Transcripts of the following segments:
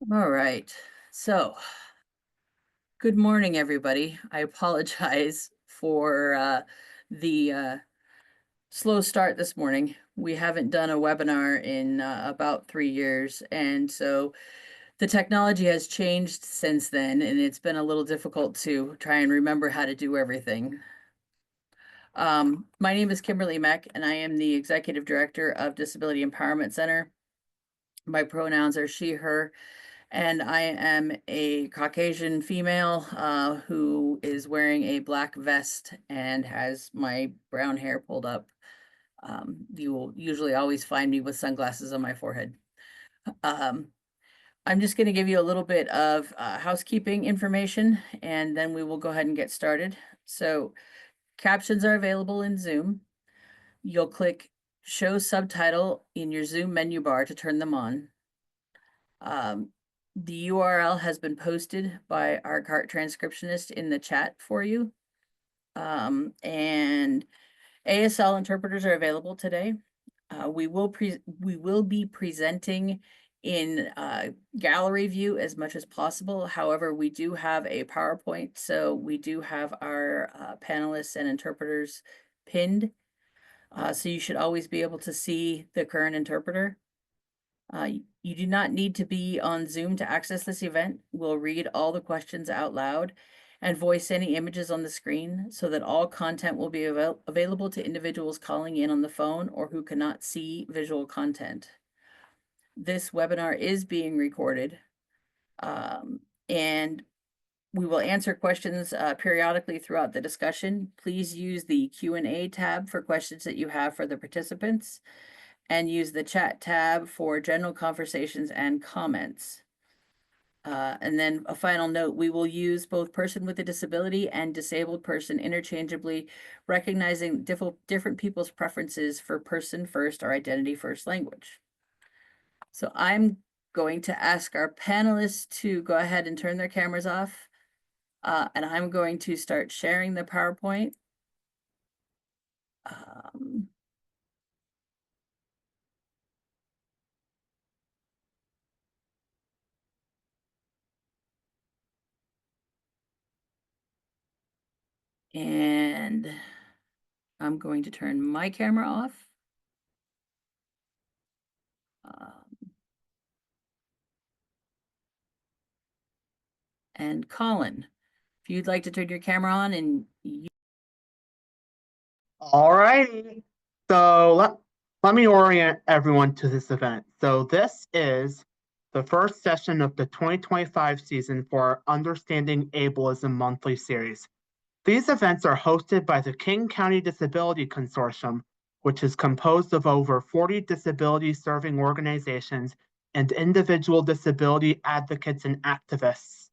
All right. So, good morning, everybody. I apologize for the slow start this morning. We haven't done a webinar in about 3 years, and so the technology has changed since then, and it's been a little difficult to try and remember how to do everything. My name is Kimberly Meck, and I am the Executive Director of Disability Empowerment Center. My pronouns are she, her, and I am a Caucasian female who is wearing a black vest and has my brown hair pulled up. You will usually always find me with sunglasses on my forehead. Um, I'm just going to give you a little bit of housekeeping information, and then we will go ahead and get started. So, captions are available in Zoom. You'll click Show Subtitle in your Zoom menu bar to turn them on. The URL has been posted by our CART transcriptionist in the chat for you. And ASL interpreters are available today. We will be presenting in gallery view as much as possible. However, we do have a PowerPoint, so we do have our panelists and interpreters pinned. So you should always be able to see the current interpreter. You do not need to be on Zoom to access this event. We'll read all the questions out loud and voice any images on the screen so that all content will be available to individuals calling in on the phone or who cannot see visual content. This webinar is being recorded, and we will answer questions periodically throughout the discussion. Please use the Q&A tab for questions that you have for the participants, and use the chat tab for general conversations and comments. And then a final note, we will use both person with a disability and disabled person interchangeably, recognizing different people's preferences for person first or identity first language. So I'm going to ask our panelists to go ahead and turn their cameras off. And I'm going to start sharing the PowerPoint. And I'm going to turn my camera off. And Colin, if you'd like to turn your camera on and All righty. So let me orient everyone to this event. So this is the first session of the 2025 season for our Understanding Ableism monthly series. These events are hosted by the King County Disability Consortium, which is composed of over 40 disability-serving organizations and individual disability advocates and activists.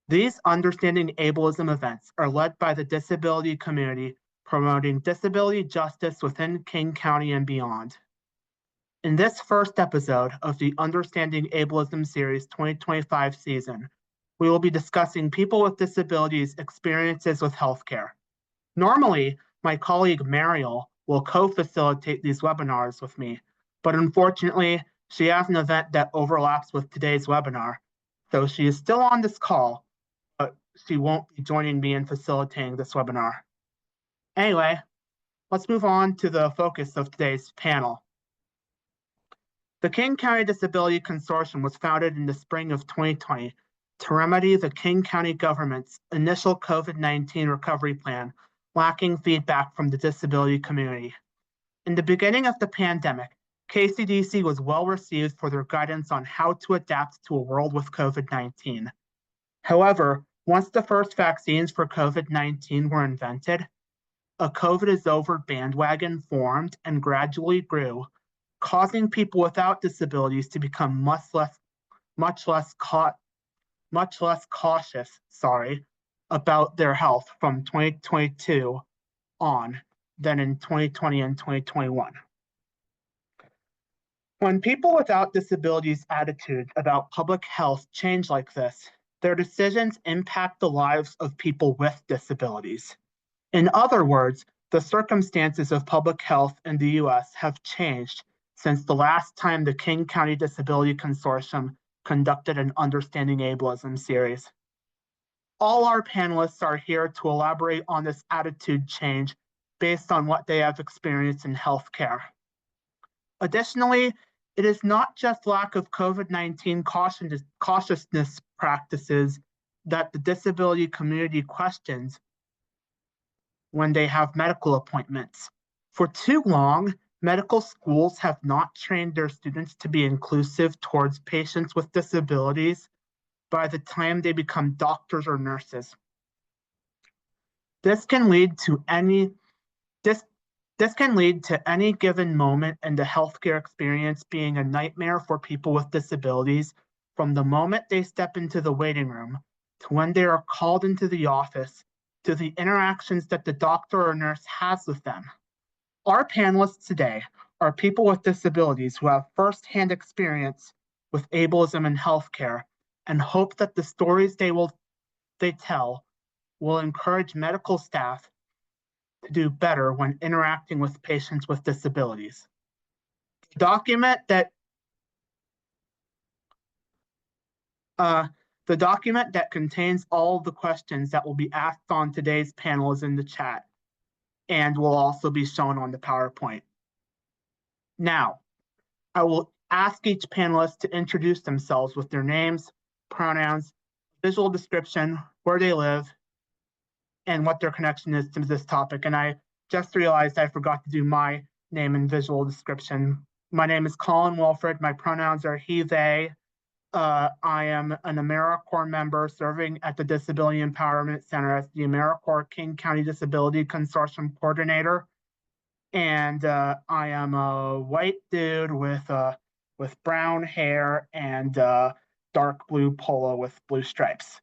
These Understanding Ableism events are led by the disability community, promoting disability justice within King County and beyond. In this first episode of the Understanding Ableism Series 2025 season, we will be discussing people with disabilities' experiences with healthcare. Normally, my colleague Mariel will co-facilitate these webinars with me, but unfortunately, she has an event that overlaps with today's webinar, so she is still on this call, but she won't be joining me in facilitating this webinar. Anyway, let's move on to the focus of today's panel. The King County Disability Consortium was founded in the spring of 2020 to remedy the King County government's initial COVID-19 recovery plan, lacking feedback from the disability community. In the beginning of the pandemic, KCDC was well received for their guidance on how to adapt to a world with COVID-19. However, once the first vaccines for COVID-19 were invented, a COVID is over bandwagon formed and gradually grew, causing people without disabilities to become much less cautious, about their health from 2022 on than in 2020 and 2021. When people without disabilities' attitudes about public health change like this, their decisions impact the lives of people with disabilities. In other words, the circumstances of public health in the US have changed since the last time the King County Disability Consortium conducted an Understanding Ableism series. All our panelists are here to elaborate on this attitude change based on what they have experienced in healthcare. Additionally, it is not just lack of COVID-19 cautiousness practices that the disability community questions when they have medical appointments. For too long, medical schools have not trained their students to be inclusive towards patients with disabilities by the time they become doctors or nurses. This can lead to any given moment in the healthcare experience being a nightmare for people with disabilities from the moment they step into the waiting room to when they are called into the office to the interactions that the doctor or nurse has with them. Our panelists today are people with disabilities who have firsthand experience with ableism in healthcare and hope that the stories they tell will encourage medical staff to do better when interacting with patients with disabilities. The document that contains all of the questions that will be asked on today's panel is in the chat and will also be shown on the PowerPoint. Now, I will ask each panelist to introduce themselves with their names, pronouns, visual description, where they live, and what their connection is to this topic. And I just realized I forgot to do my name and visual description. My name is Colin Wilfred. My pronouns are he, they. I am an AmeriCorps member serving at the Disability Empowerment Center as the AmeriCorps King County Disability Consortium coordinator. And I am a white dude with brown hair and dark blue polo with blue stripes.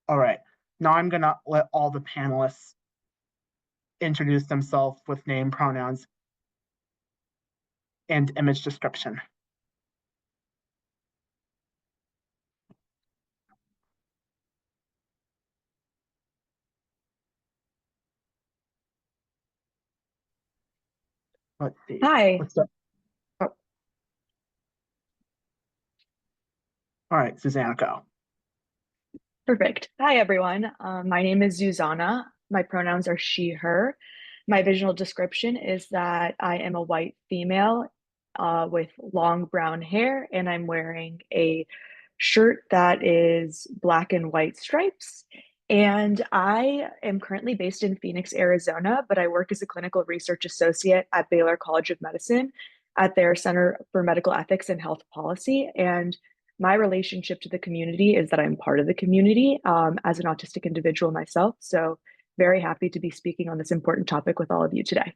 All right, now I'm gonna let all the panelists introduce themselves with name, pronouns, and image description. Let's see. Hi. What's up? Oh. All right, Zuzana, go. Perfect. Hi, everyone. My name is Zuzana. My pronouns are she, her. My visual description is that I am a white female with long brown hair, and I'm wearing a shirt that is black and white stripes. And I am currently based in Phoenix, Arizona, but I work as a clinical research associate at Baylor College of Medicine at their Center for Medical Ethics and Health Policy. And my relationship to the community is that I'm part of the community as an autistic individual myself. So very happy to be speaking on this important topic with all of you today.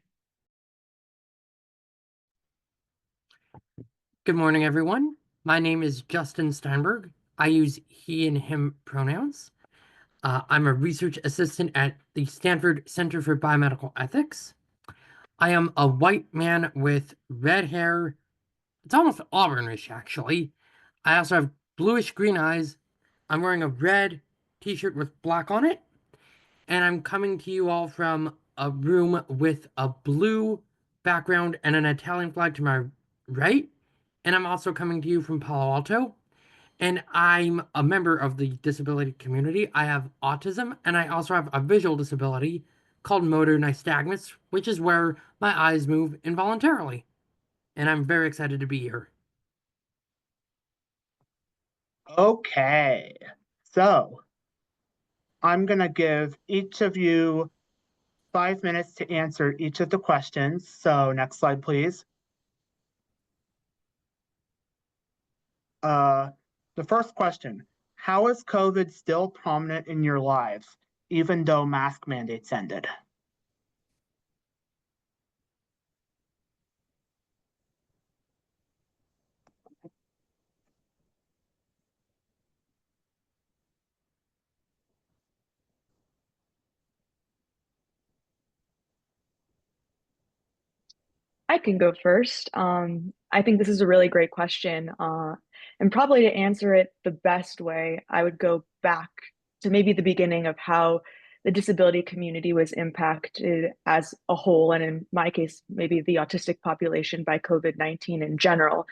Good morning, everyone. My name is Justin Steinberg. I use he and him pronouns. I'm a research assistant at the Stanford Center for Biomedical Ethics. I am a white man with red hair. It's almost auburnish, actually. I also have bluish green eyes. I'm wearing a red t-shirt with black on it. And I'm coming to you all from a room with a blue background and an Italian flag to my right. And I'm also coming to you from Palo Alto. And I'm a member of the disability community. I have autism, and I also have a visual disability called motor nystagmus, which is where my eyes move involuntarily. And I'm very excited to be here. Okay, so I'm gonna give each of you 5 minutes to answer each of the questions. So next slide, please. The first question, how is COVID still prominent in your lives, even though mask mandates ended? I can go first. I think this is a really great question. And probably to answer it the best way, I would go back to maybe the beginning of how the disability community was impacted as a whole, and in my case, maybe the autistic population by COVID-19 in general.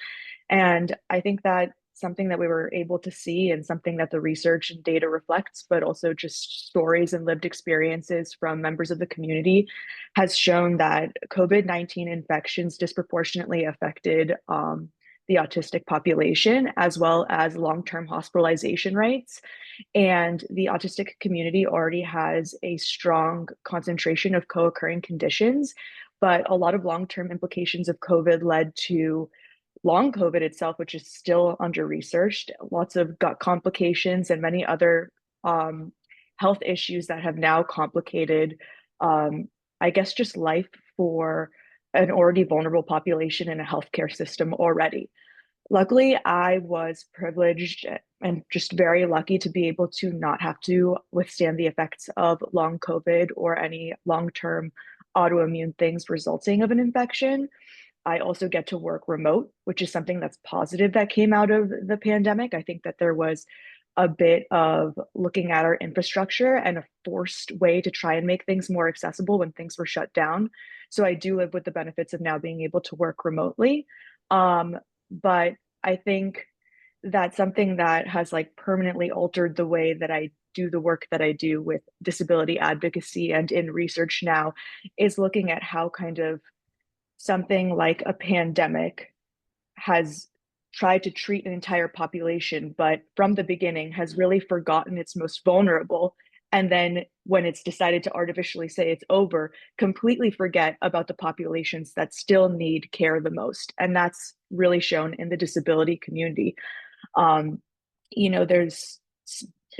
And I think that something that we were able to see and something that the research and data reflects, but also just stories and lived experiences from members of the community has shown that COVID-19 infections disproportionately affected the autistic population, as well as long-term hospitalization rates. And the autistic community already has a strong concentration of co-occurring conditions, but a lot of long-term implications of COVID led to long COVID itself, which is still under researched, lots of gut complications and many other health issues that have now complicated, I guess, just life for an already vulnerable population in a healthcare system already. Luckily, I was privileged and just very lucky to be able to not have to withstand the effects of long COVID or any long-term autoimmune things resulting of an infection. I also get to work remote, which is something that's positive that came out of the pandemic. I think that there was a bit of looking at our infrastructure and a forced way to try and make things more accessible when things were shut down. So I do live with the benefits of now being able to work remotely. But I think that's something that has like permanently altered the way that I do the work that I do with disability advocacy and in research now, is looking at how kind of something like a pandemic has tried to treat an entire population, but from the beginning has really forgotten its most vulnerable. And then when it's decided to artificially say it's over, completely forget about the populations that still need care the most. And that's really shown in the disability community. There's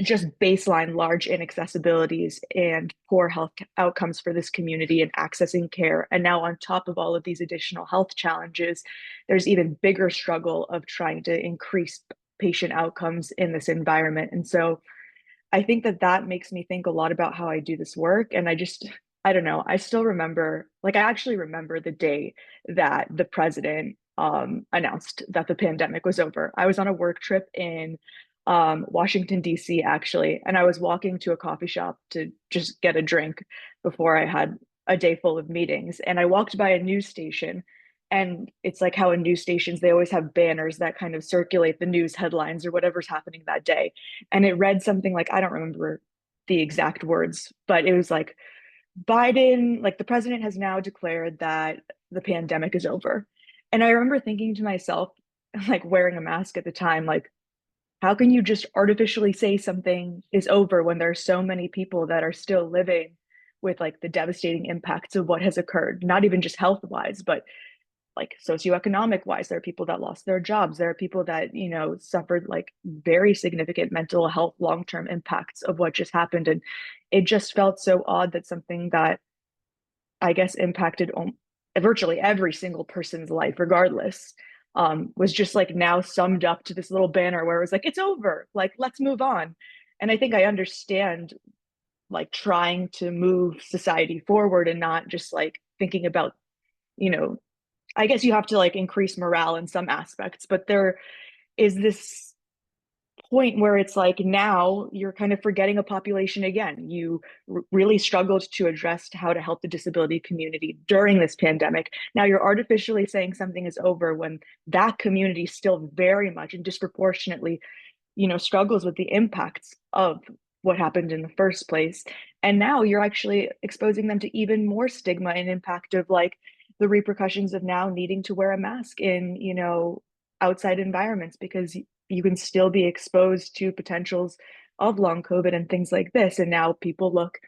just baseline large inaccessibilities and poor health outcomes for this community in accessing care. And now on top of all of these additional health challenges, there's even bigger struggle of trying to increase patient outcomes in this environment. And so I think that makes me think a lot about how I do this work. And I don't know, I still remember, I actually remember the day that the president announced that the pandemic was over. I was on a work trip in Washington, D.C., actually, and I was walking to a coffee shop to just get a drink before I had a day full of meetings. And I walked by a news station, and it's like how in news stations, they always have banners that kind of circulate the news headlines or whatever's happening that day. And it read something like, I don't remember the exact words, but it was like, Biden, like the president has now declared that the pandemic is over. And I remember thinking to myself, like wearing a mask at the time, like, how can you just artificially say something is over when there are so many people that are still living with like the devastating impacts of what has occurred, not even just health wise, but like socioeconomic wise. There are people that lost their jobs. There are people that, suffered like very significant mental health long-term impacts of what just happened. And it just felt so odd that something that I guess impacted virtually every single person's life, regardless, was just like now summed up to this little banner where it was like, it's over, like, let's move on. And I think I understand like trying to move society forward and not just like thinking about, I guess you have to like increase morale in some aspects, but there is this point where it's like now you're kind of forgetting a population again. You really struggled to address how to help the disability community during this pandemic. Now you're artificially saying something is over when that community still very much and disproportionately, struggles with the impacts of what happened in the first place. And now you're actually exposing them to even more stigma and impact of like the repercussions of now needing to wear a mask in, outside environments, because you can still be exposed to potentials of long COVID and things like this. And now people look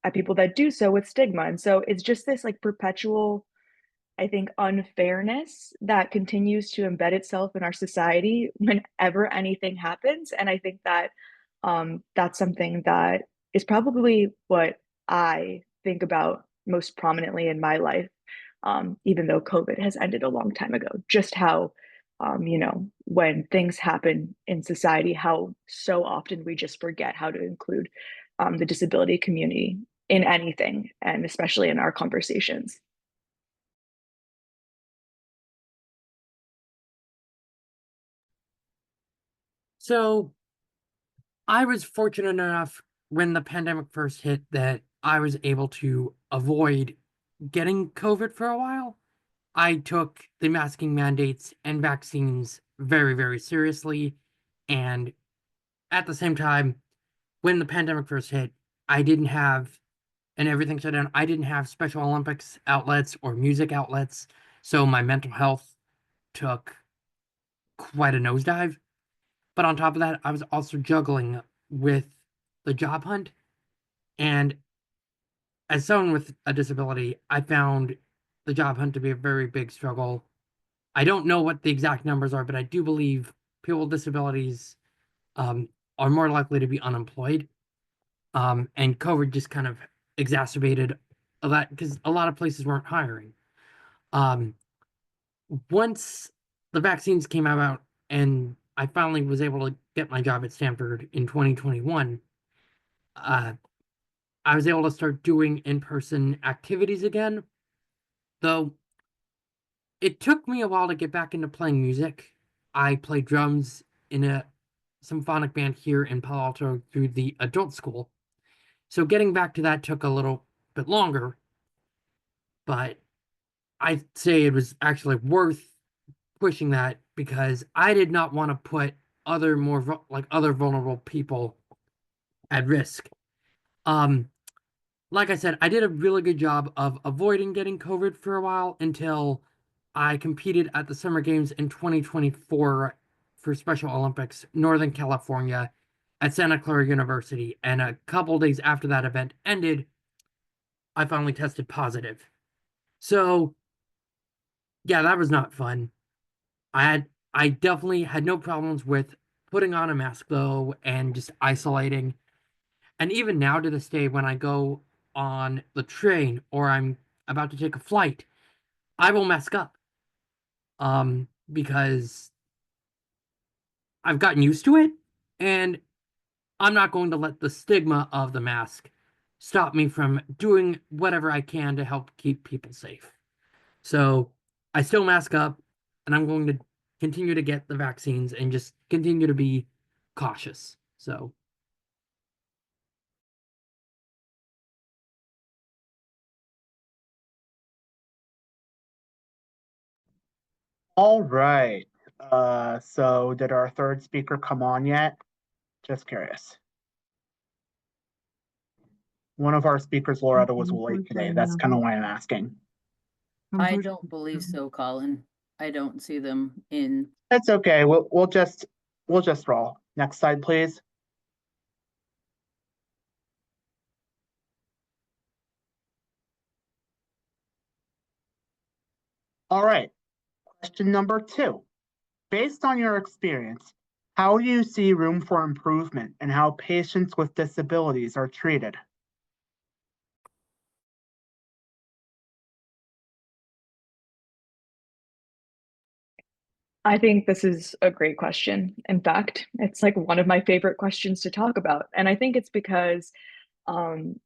at people that do so with stigma. And so it's just this like perpetual, I think, unfairness that continues to embed itself in our society whenever anything happens. And I think that that's something that is probably what I think about most prominently in my life, even though COVID has ended a long time ago, just how when things happen in society, how so often we just forget how to include the disability community in anything, and especially in our conversations. So I was fortunate enough when the pandemic first hit that I was able to avoid getting COVID for a while. I took the masking mandates and vaccines very, very seriously. And at the same time, when the pandemic first hit, I didn't have, and everything shut down, I didn't have Special Olympics outlets or music outlets. So my mental health took quite a nosedive. But on top of that, I was also juggling with the job hunt. And as someone with a disability, I found the job hunt to be a very big struggle. I don't know what the exact numbers are, but I do believe people with disabilities um, are more likely to be unemployed. And COVID just kind of exacerbated that because a lot of places weren't hiring. Um, Once the vaccines came out and I finally was able to get my job at Stanford in 2021, uh, I was able to start doing in-person activities again, though it took me a while to get back into playing music. I play drums in a symphonic band here in Palo Alto through the adult school. So getting back to that took a little bit longer, but I'd say it was actually worth pushing that because I did not want to put other other vulnerable people at risk. Um, like I said, I did a really good job of avoiding getting COVID for a while until I competed at the Summer Games in 2024 for Special Olympics, Northern California, at Santa Clara University. And a couple days after that event ended, I finally tested positive. So, yeah, that was not fun. I definitely had no problems with putting on a mask though and just isolating. And even now to this day, when I go on the train or I'm about to take a flight, I will mask up. Because I've gotten used to it, and I'm not going to let the stigma of the mask stop me from doing whatever I can to help keep people safe. So I still mask up, and I'm going to continue to get the vaccines and just continue to be cautious. So All right. So did our third speaker come on yet? Just curious. One of our speakers, Loretta, was late today. That's kind of why I'm asking. I don't believe so, Colin. I don't see them in. That's okay. We'll just roll. Next slide, please. All right. Question number 2. Based on your experience, how do you see room for improvement in how patients with disabilities are treated? I think this is a great question. In fact, it's like one of my favorite questions to talk about. And I think it's because um,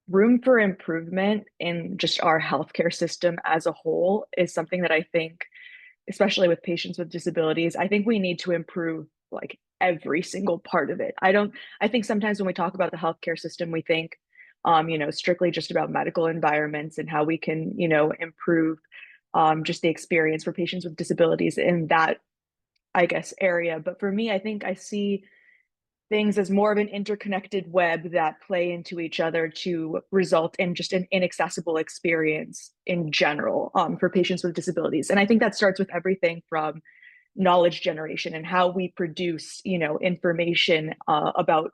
room for improvement in just our healthcare system as a whole is something that I think, especially with patients with disabilities, I think we need to improve like every single part of it. I think sometimes when we talk about the healthcare system, we think, strictly just about medical environments and how we can, improve just the experience for patients with disabilities in that, I guess, area. But for me, I think I see things as more of an interconnected web that play into each other to result in just an inaccessible experience in general for patients with disabilities. And I think that starts with everything from knowledge generation and how we produce, information about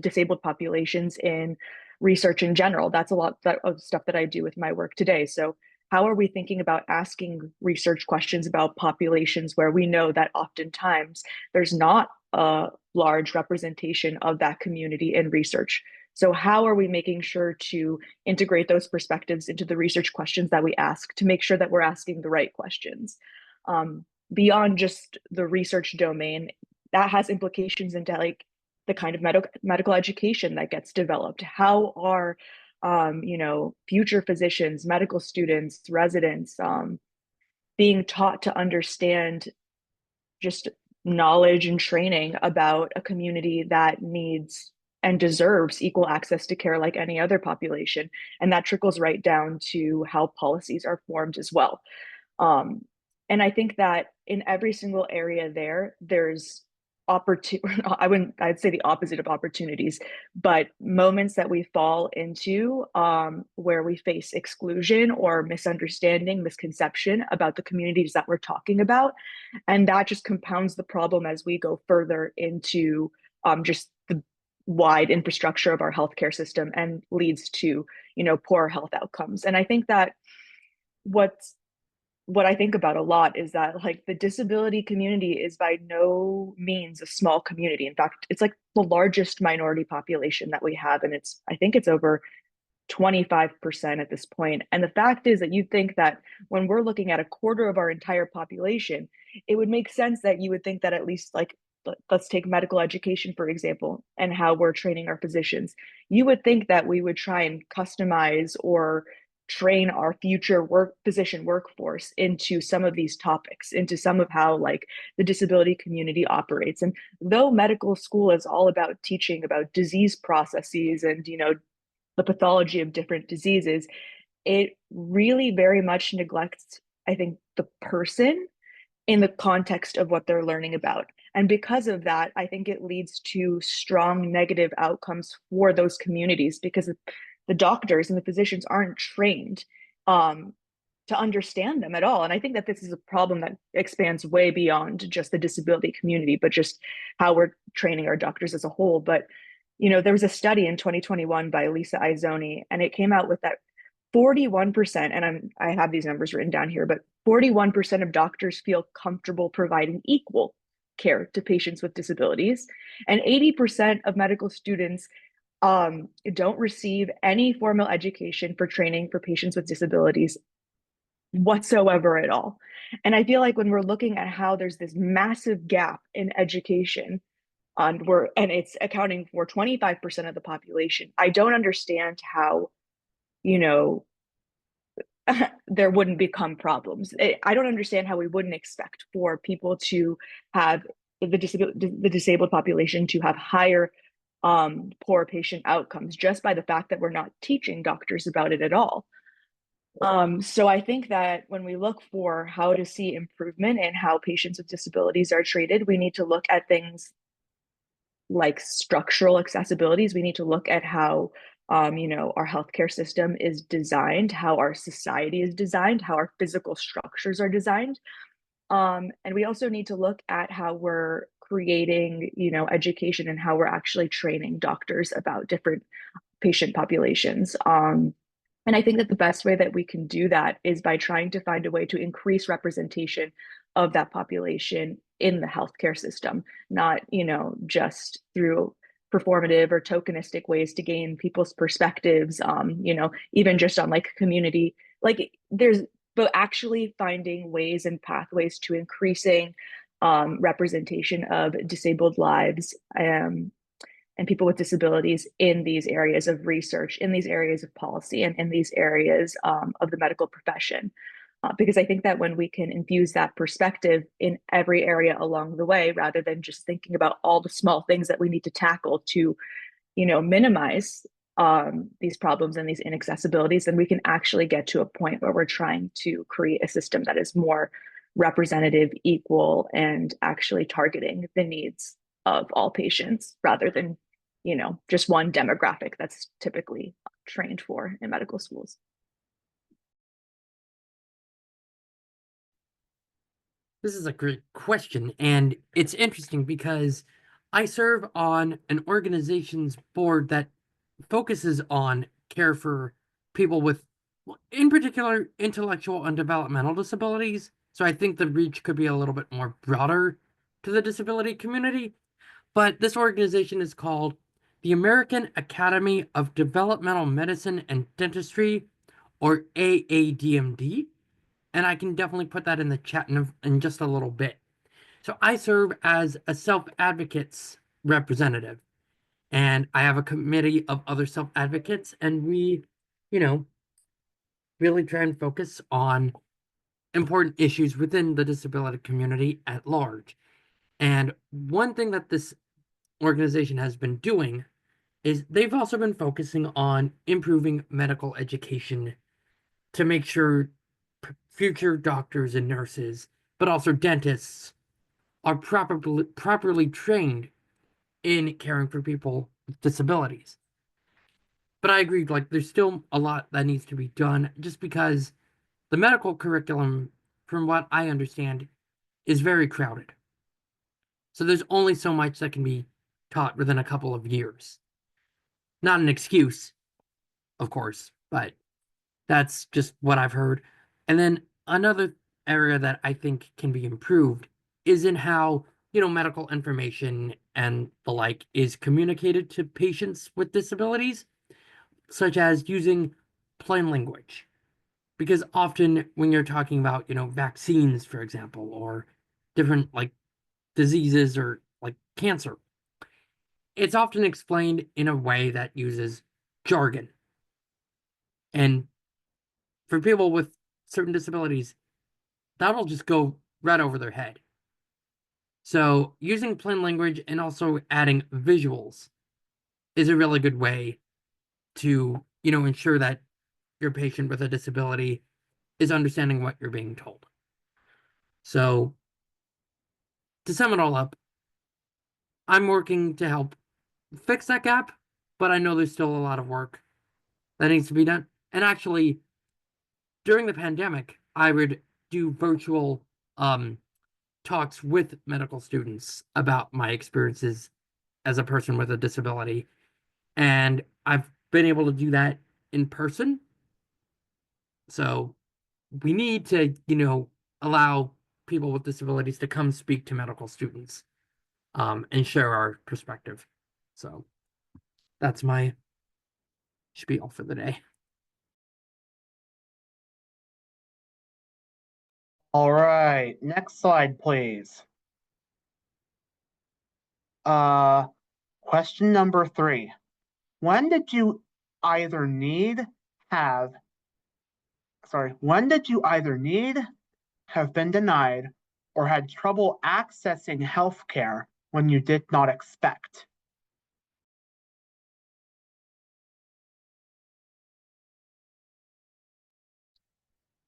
disabled populations in research in general. That's a lot of stuff that I do with my work today. So how are we thinking about asking research questions about populations where we know that oftentimes there's not a large representation of that community in research? So how are we making sure to integrate those perspectives into the research questions that we ask to make sure that we're asking the right questions? Beyond just the research domain, that has implications into like the kind of medical education that gets developed. How are future physicians, medical students, residents being taught to understand just knowledge and training about a community that needs and deserves equal access to care like any other population? And that trickles right down to how policies are formed as well. And I think that in every single area there's I'd say the opposite of opportunities, but moments that we fall into where we face exclusion or misunderstanding, misconception about the communities that we're talking about. And that just compounds the problem as we go further into just the wide infrastructure of our healthcare system and leads to, poor health outcomes. And I think that what I think about a lot is that like the disability community is by no means a small community. In fact, it's like the largest minority population that we have. And I think it's over 25% at this point. And the fact is that you think that when we're looking at a quarter of our entire population, it would make sense that you would think that at least like, let's take medical education, for example, and how we're training our physicians. You would think that we would try and customize or train our future physician workforce into some of these topics, into some of how like the disability community operates. And though medical school is all about teaching about disease processes and, the pathology of different diseases, it really very much neglects, I think, the person in the context of what they're learning about. And because of that, I think it leads to strong negative outcomes for those communities because the doctors and the physicians aren't trained to understand them at all. And I think that this is a problem that expands way beyond just the disability community, but just how we're training our doctors as a whole. But, there was a study in 2021 by Lisa Izoni, and it came out with that 41%, and I have these numbers written down here, but 41% of doctors feel comfortable providing equal care to patients with disabilities, and 80% of medical students don't receive any formal education for training for patients with disabilities whatsoever at all. And I feel like when we're looking at how there's this massive gap in education, and it's accounting for 25% of the population, I don't understand how, there wouldn't become problems. I don't understand how we wouldn't expect for people to have the disabled population to have higher poor patient outcomes just by the fact that we're not teaching doctors about it at all. So I think that when we look for how to see improvement in how patients with disabilities are treated, we need to look at things like structural accessibilities. We need to look at how our healthcare system is designed, how our society is designed, how our physical structures are designed. And we also need to look at how we're creating, education and how we're actually training doctors about different patient populations. And I think that the best way that we can do that is by trying to find a way to increase representation of that population in the healthcare system, not, just through performative or tokenistic ways to gain people's perspectives, even just on like community, but actually finding ways and pathways to increasing representation of disabled lives and people with disabilities in these areas of research, in these areas of policy, and in these areas of the medical profession. Because I think that when we can infuse that perspective in every area along the way, rather than just thinking about all the small things that we need to tackle to, minimize these problems and these inaccessibilities, then we can actually get to a point where we're trying to create a system that is more representative, equal, and actually targeting the needs of all patients rather than, just one demographic that's typically trained for in medical schools. This is a great question, and it's interesting because I serve on an organization's board that focuses on care for people with, in particular, intellectual and developmental disabilities. So I think the reach could be a little bit more broader to the disability community. But this organization is called the American Academy of Developmental Medicine and Dentistry, or AADMD. And I can definitely put that in the chat in just a little bit. So I serve as a self-advocates representative, and I have a committee of other self-advocates, and we, really try and focus on important issues within the disability community at large. And one thing that this organization has been doing is they've also been focusing on improving medical education to make sure future doctors and nurses but also dentists are properly trained in caring for people with disabilities. But I agree, like, there's still a lot that needs to be done, just because the medical curriculum, from what I understand, is very crowded. So there's only so much that can be taught within a couple of years. Not an excuse, of course, but that's just what I've heard. And then another area that I think can be improved is in how, medical information and the like is communicated to patients with disabilities, such as using plain language. Because often when you're talking about, vaccines, for example, or different like diseases or like cancer, it's often explained in a way that uses jargon. And for people with certain disabilities, that'll just go right over their head. So using plain language and also adding visuals is a really good way to, ensure that your patient with a disability is understanding what you're being told. So to sum it all up, I'm working to help fix that gap, but I know there's still a lot of work that needs to be done. And actually, during the pandemic, I would do virtual talks with medical students about my experiences as a person with a disability. And I've been able to do that in person. So we need to, allow people with disabilities to come speak to medical students and share our perspective. So that's my spiel for the day. All right, next slide, please. Question number 3. When did you either need, have been denied, or had trouble accessing healthcare when you did not expect?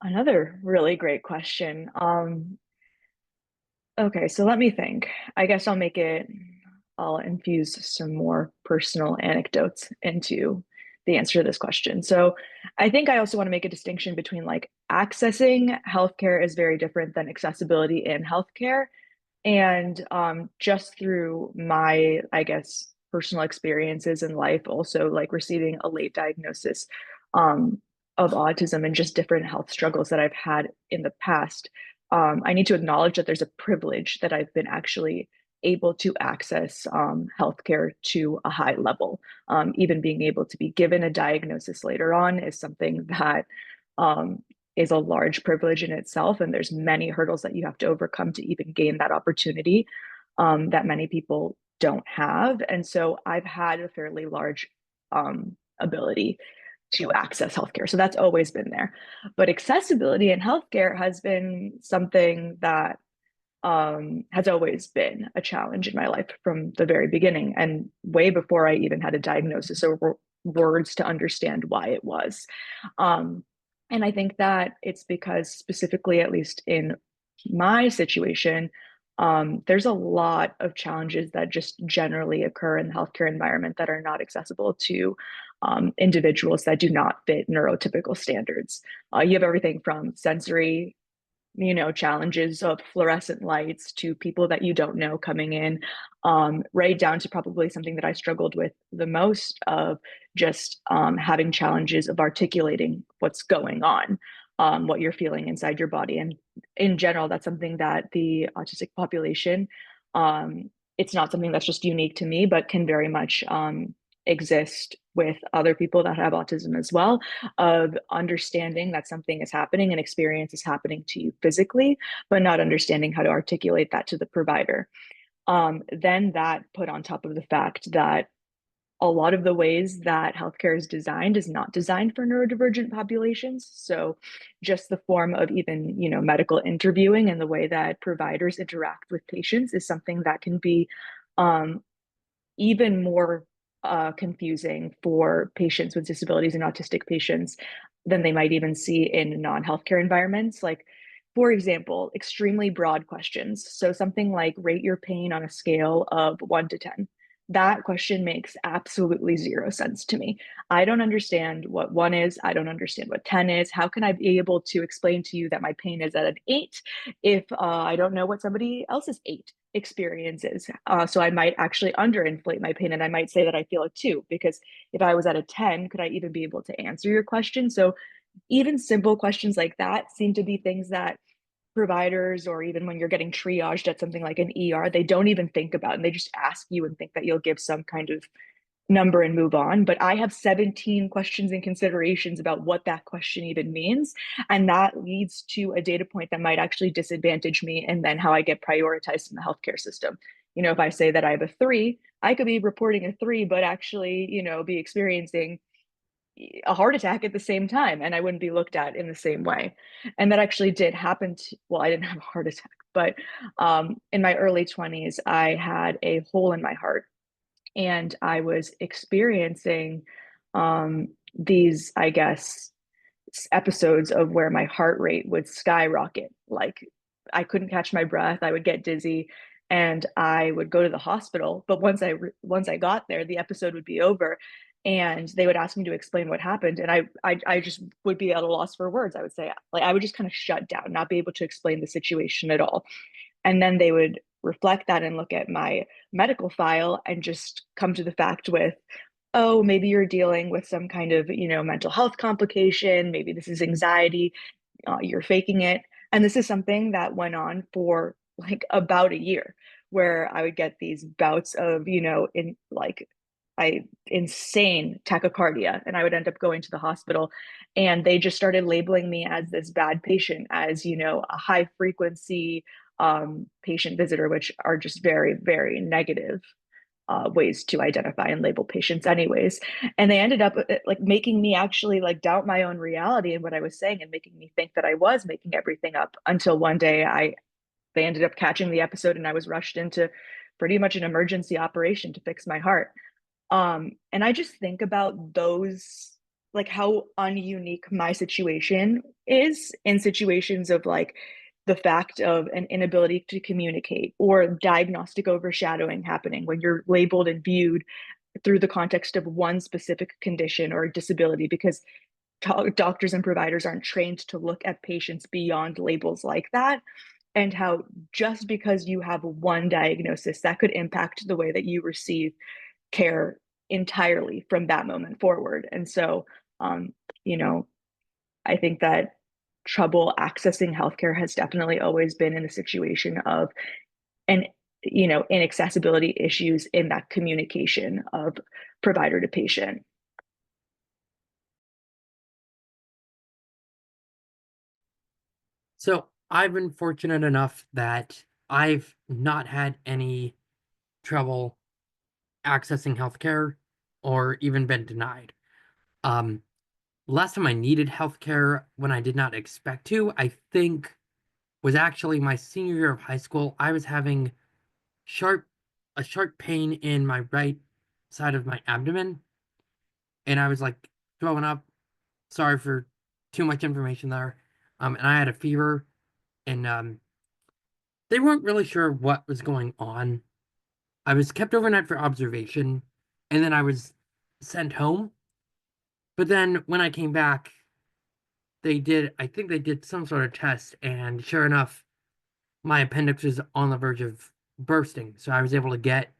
Another really great question. Okay, so let me think. I guess I'll infuse some more personal anecdotes into the answer to this question. So I think I also want to make a distinction between like accessing healthcare is very different than accessibility in healthcare. And just through my, I guess, personal experiences in life, also like receiving a late diagnosis of autism and just different health struggles that I've had in the past, I need to acknowledge that there's a privilege that I've been actually able to access healthcare to a high level. Even being able to be given a diagnosis later on is something that is a large privilege in itself, and there's many hurdles that you have to overcome to even gain that opportunity that many people don't have. And so I've had a fairly large ability to access healthcare, so that's always been there. But accessibility in healthcare has been something that has always been a challenge in my life from the very beginning, and way before I even had a diagnosis or words to understand why it was. And I think that it's because, specifically, at least in my situation, there's a lot of challenges that just generally occur in the healthcare environment that are not accessible to individuals that do not fit neurotypical standards. You have everything from sensory challenges of fluorescent lights to people that you don't know coming in, right down to probably something that I struggled with the most of just having challenges of articulating what's going on, what you're feeling inside your body. And in general, that's something that the autistic population, it's not something that's just unique to me, but can very much exist with other people that have autism as well, of understanding that something is happening, an experience is happening to you physically, but not understanding how to articulate that to the provider. Then that put on top of the fact that a lot of the ways that healthcare is designed is not designed for neurodivergent populations. So just the form of even, medical interviewing and the way that providers interact with patients is something that can be even more confusing for patients with disabilities and autistic patients than they might even see in non-healthcare environments. Like, For example, extremely broad questions. So something like rate your pain on a scale of 1 to 10. That question makes absolutely zero sense to me. I don't understand what 1 is. I don't understand what 10 is. How can I be able to explain to you that my pain is at an 8 if I don't know what somebody else's 8 experience is? So I might actually underinflate my pain and I might say that I feel a 2 because if I was at a 10, could I even be able to answer your question? So even simple questions like that seem to be things that providers, or even when you're getting triaged at something like an ER, they don't even think about, and they just ask you and think that you'll give some kind of number and move on. But I have 17 questions and considerations about what that question even means. And that leads to a data point that might actually disadvantage me and then how I get prioritized in the healthcare system. You know, if I say that I have a 3, I could be reporting a 3, but actually, you know, be experiencing a heart attack at the same time, and I wouldn't be looked at in the same way. And that actually did happen to, well, I didn't have a heart attack, but in my early 20s, I had a hole in my heart and I was experiencing these, I guess, episodes of where my heart rate would skyrocket. Like I couldn't catch my breath, I would get dizzy, and I would go to the hospital. But once I got there, the episode would be over, and they would ask me to explain what happened, and I just would be at a loss for words. I would say, like, I would just kind of shut down, not be able to explain the situation at all. And then they would reflect that and look at my medical file and just come to the fact with, oh, maybe you're dealing with some kind of, you know, mental health complication. Maybe this is anxiety. You're faking it. And this is something that went on for like about a year, where I would get these bouts of, you know, in like insane tachycardia, and I would end up going to the hospital, and they just started labeling me as this bad patient, as, you know, a high frequency patient visitor, which are just very, very negative ways to identify and label patients anyways. And they ended up like making me actually like doubt my own reality and what I was saying, and making me think that I was making everything up, until one day they ended up catching the episode and I was rushed into pretty much an emergency operation to fix my heart. And I just think about those, like how ununique my situation is in situations of like the fact of an inability to communicate or diagnostic overshadowing happening when you're labeled and viewed through the context of one specific condition or disability, because doctors and providers aren't trained to look at patients beyond labels like that, and how just because you have one diagnosis that could impact the way that you receive care entirely from that moment forward. And so, um, you know, I think that trouble accessing healthcare has definitely always been in a situation of an, you know, inaccessibility issues in that communication of provider to patient. So I've been fortunate enough that I've not had any trouble accessing healthcare or even been denied. Um, Last time I needed healthcare when I did not expect to, I think was actually my senior year of high school. I was having a sharp pain in my right side of my abdomen, and I was like throwing up. Sorry for too much information there. And I had a fever, and they weren't really sure what was going on. I was kept overnight for observation, and then I was sent home. But then when I came back, I think they did some sort of test, and sure enough, my appendix was on the verge of bursting. So I was able to get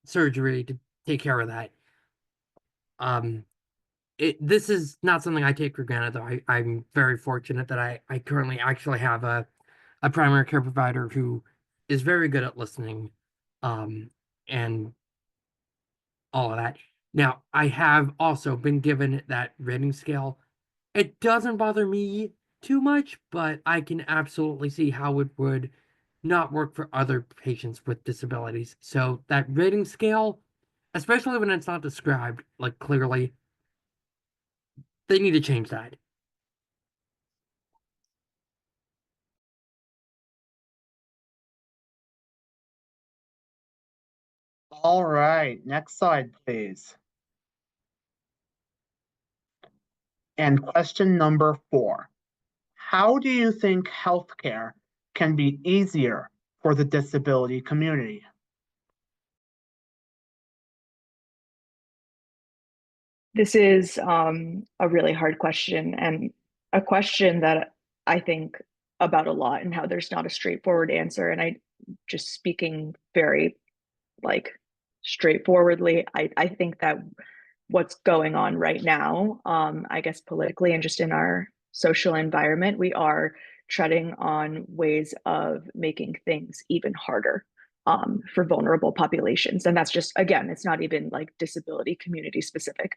surgery to take care of that. Um, this is not something I take for granted, though. I'm very fortunate that I currently actually have a primary care provider who is very good at listening, and all of that. Now, I have also been given that rating scale. It doesn't bother me too much, but I can absolutely see how it would not work for other patients with disabilities. So that rating scale, especially when it's not described like clearly, they need to change that. All right, next slide, please. And question number 4. how do you think healthcare can be easier for the disability community? This is a really hard question, and a question that I think about a lot, and how there's not a straightforward answer. And I just speaking very straightforwardly, I think that what's going on right now, I guess politically and just in our social environment, we are treading on ways of making things even harder for vulnerable populations. And that's just, again, it's not even like disability community specific.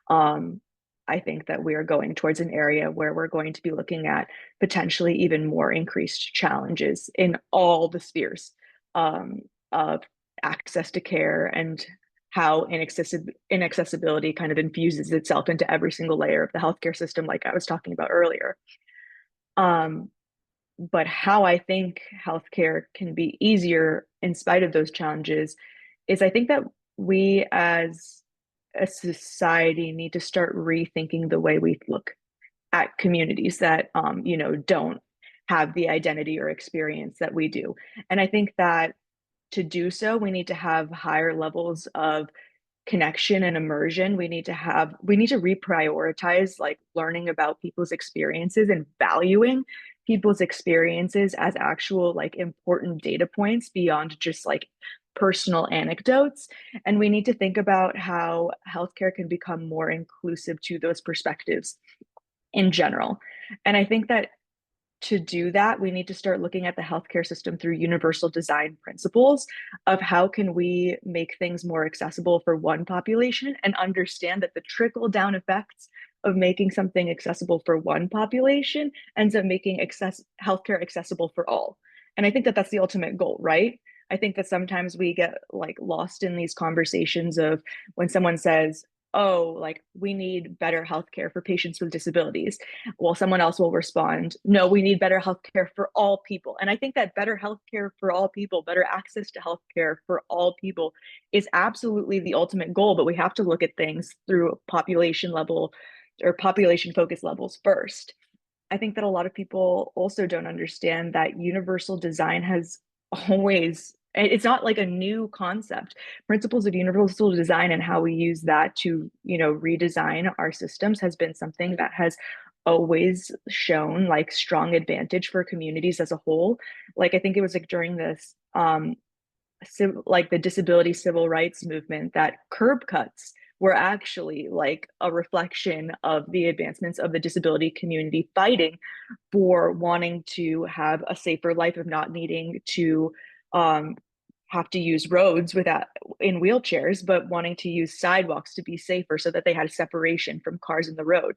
I think that we are going towards an area where we're going to be looking at potentially even more increased challenges in all the spheres of access to care, and how inaccessibility kind of infuses itself into every single layer of the healthcare system, like I was talking about earlier. But how I think healthcare can be easier in spite of those challenges is, I think that we as a society need to start rethinking the way we look at communities that don't have the identity or experience that we do. And I think that to do so, we need to have higher levels of connection and immersion. We need to reprioritize like learning about people's experiences and valuing people's experiences as actual like important data points beyond just like personal anecdotes. And we need to think about how healthcare can become more inclusive to those perspectives in general. And I think that to do that, we need to start looking at the healthcare system through universal design principles of how can we make things more accessible for one population, and understand that the trickle down effects of making something accessible for one population ends up making healthcare accessible for all. And I think that that's the ultimate goal, right? I think that sometimes we get like lost in these conversations of when someone says, oh, like we need better healthcare for patients with disabilities. Well, someone else will respond, no, we need better healthcare for all people. And I think that better healthcare for all people, better access to healthcare for all people is absolutely the ultimate goal, but we have to look at things through population level or population focus levels first. I think that a lot of people also don't understand that universal design has always, it's not like a new concept. Principles of universal design and how we use that to, redesign our systems has been something that has always shown like strong advantage for communities as a whole. Like I think it was like during this like the disability civil rights movement that curb cuts were actually like a reflection of the advancements of the disability community fighting for wanting to have a safer life, of not needing to have to use roads in wheelchairs, but wanting to use sidewalks to be safer so that they had a separation from cars in the road.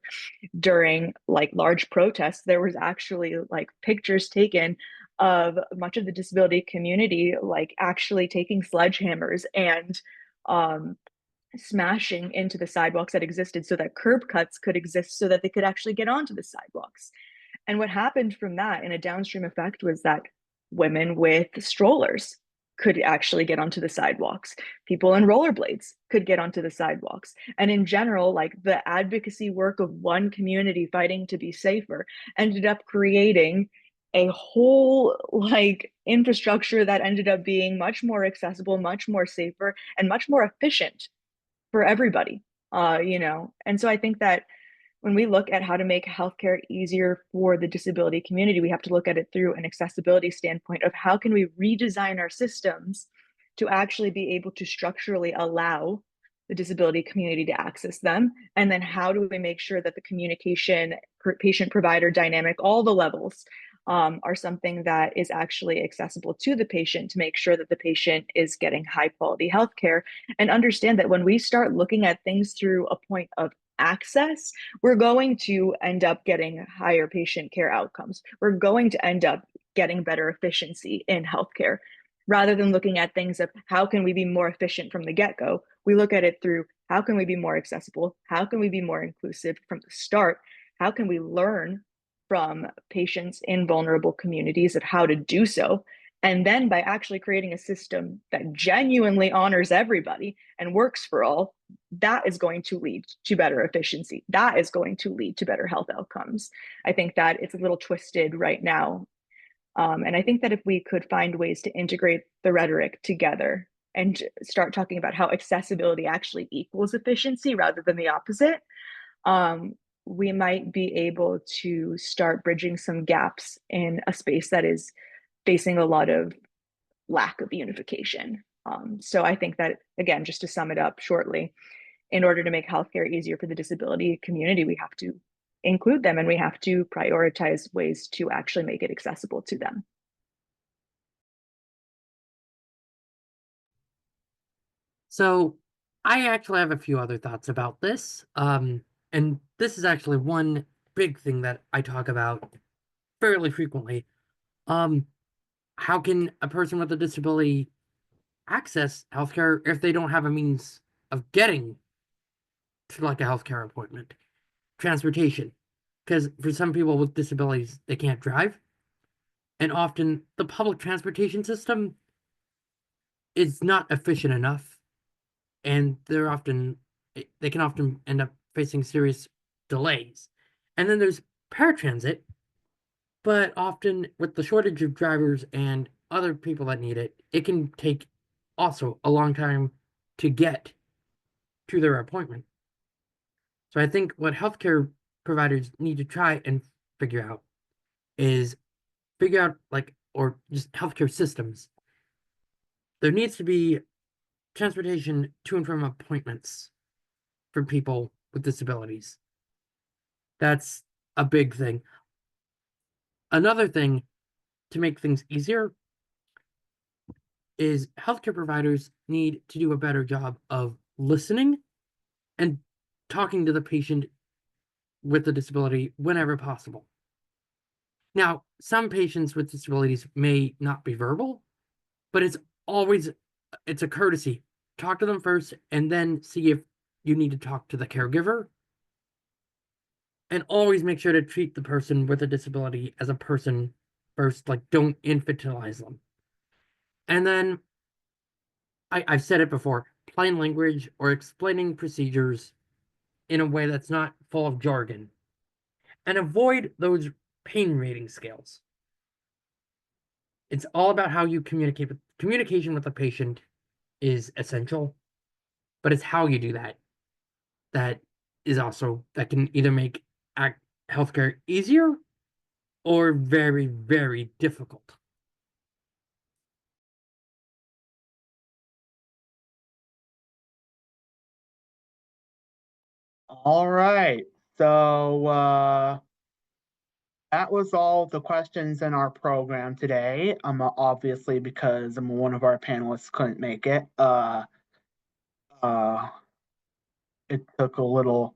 During like large protests, there was actually like pictures taken of much of the disability community like actually taking sledgehammers and smashing into the sidewalks that existed so that curb cuts could exist so that they could actually get onto the sidewalks. And what happened from that in a downstream effect was that women with strollers could actually get onto the sidewalks. People in rollerblades could get onto the sidewalks. And in general, like the advocacy work of one community fighting to be safer ended up creating a whole like infrastructure that ended up being much more accessible, much more safer, and much more efficient for everybody. And so I think that when we look at how to make healthcare easier for the disability community, we have to look at it through an accessibility standpoint of how can we redesign our systems to actually be able to structurally allow the disability community to access them. And then how do we make sure that the communication, patient provider dynamic, all the levels are something that is actually accessible to the patient, to make sure that the patient is getting high quality healthcare. And understand that when we start looking at things through a point of access, we're going to end up getting higher patient care outcomes. We're going to end up getting better efficiency in healthcare. Rather than looking at things of how can we be more efficient from the get-go, we look at it through how can we be more accessible? How can we be more inclusive from the start? How can we learn from patients in vulnerable communities of how to do so? And then by actually creating a system that genuinely honors everybody and works for all, that is going to lead to better efficiency. That is going to lead to better health outcomes. I think that it's a little twisted right now. And I think that if we could find ways to integrate the rhetoric together and start talking about how accessibility actually equals efficiency rather than the opposite, we might be able to start bridging some gaps in a space that is facing a lot of lack of unification. So I think that, again, just to sum it up shortly, in order to make healthcare easier for the disability community, we have to include them and we have to prioritize ways to actually make it accessible to them. So I actually have a few other thoughts about this. And this is actually one big thing that I talk about fairly frequently. How can a person with a disability access healthcare if they don't have a means of getting to like a healthcare appointment? Transportation. Because for some people with disabilities, they can't drive. And often the public transportation system is not efficient enough. And they can often end up facing serious delays. And then there's paratransit, but often with the shortage of drivers and other people that need it, it can take also a long time to get to their appointment. So I think what healthcare providers need to try and figure out is or just healthcare systems. There needs to be transportation to and from appointments for people with disabilities. That's a big thing. Another thing to make things easier is healthcare providers need to do a better job of listening and talking to the patient with the disability whenever possible. Now, some patients with disabilities may not be verbal, but it's a courtesy. Talk to them first and then see if you need to talk to the caregiver. And always make sure to treat the person with a disability as a person first, like don't infantilize them. And then, I've said it before, plain language or explaining procedures in a way that's not full of jargon. And avoid those pain rating scales. It's all about how you communicate. Communication with the patient is essential, but it's how you do that that can either make healthcare easier or very, very difficult. All right. So that was all the questions in our program today. Obviously because one of our panelists couldn't make it. It took a little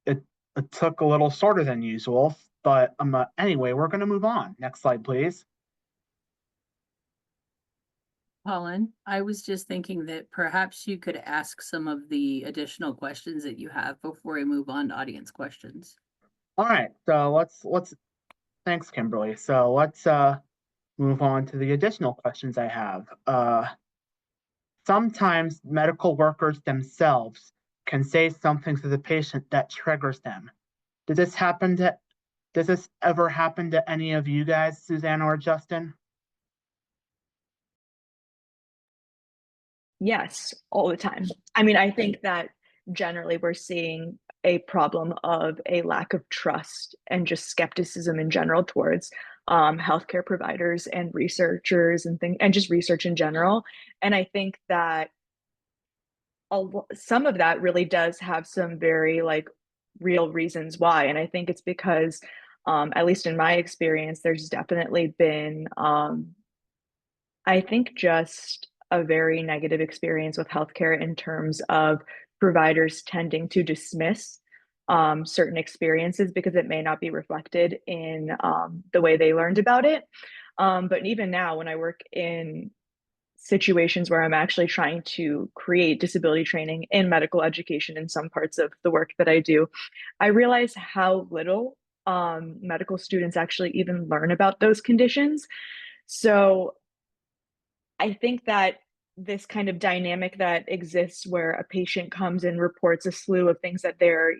it took a little shorter than usual, but anyway, we're gonna move on. Next slide, please. Colin, I was just thinking that perhaps you could ask some of the additional questions that you have before we move on to audience questions. All right, so let's thanks, Kimberly. So let's move on to the additional questions I have. Sometimes medical workers themselves can say something to the patient that triggers them. Does this ever happen to any of you guys, Zuzana or Justin? Yes, all the time. I mean, I think that generally we're seeing a problem of a lack of trust and just skepticism in general towards healthcare providers and researchers and just research in general. And I think that some of that really does have some very real reasons why. And I think it's because, at least in my experience, there's definitely been, I think, just a very negative experience with healthcare in terms of providers tending to dismiss certain experiences because it may not be reflected in the way they learned about it. But even now, when I work in situations where I'm actually trying to create disability training in medical education in some parts of the work that I do, I realize how little medical students actually even learn about those conditions. So I think that this kind of dynamic that exists where a patient comes and reports a slew of things that they're,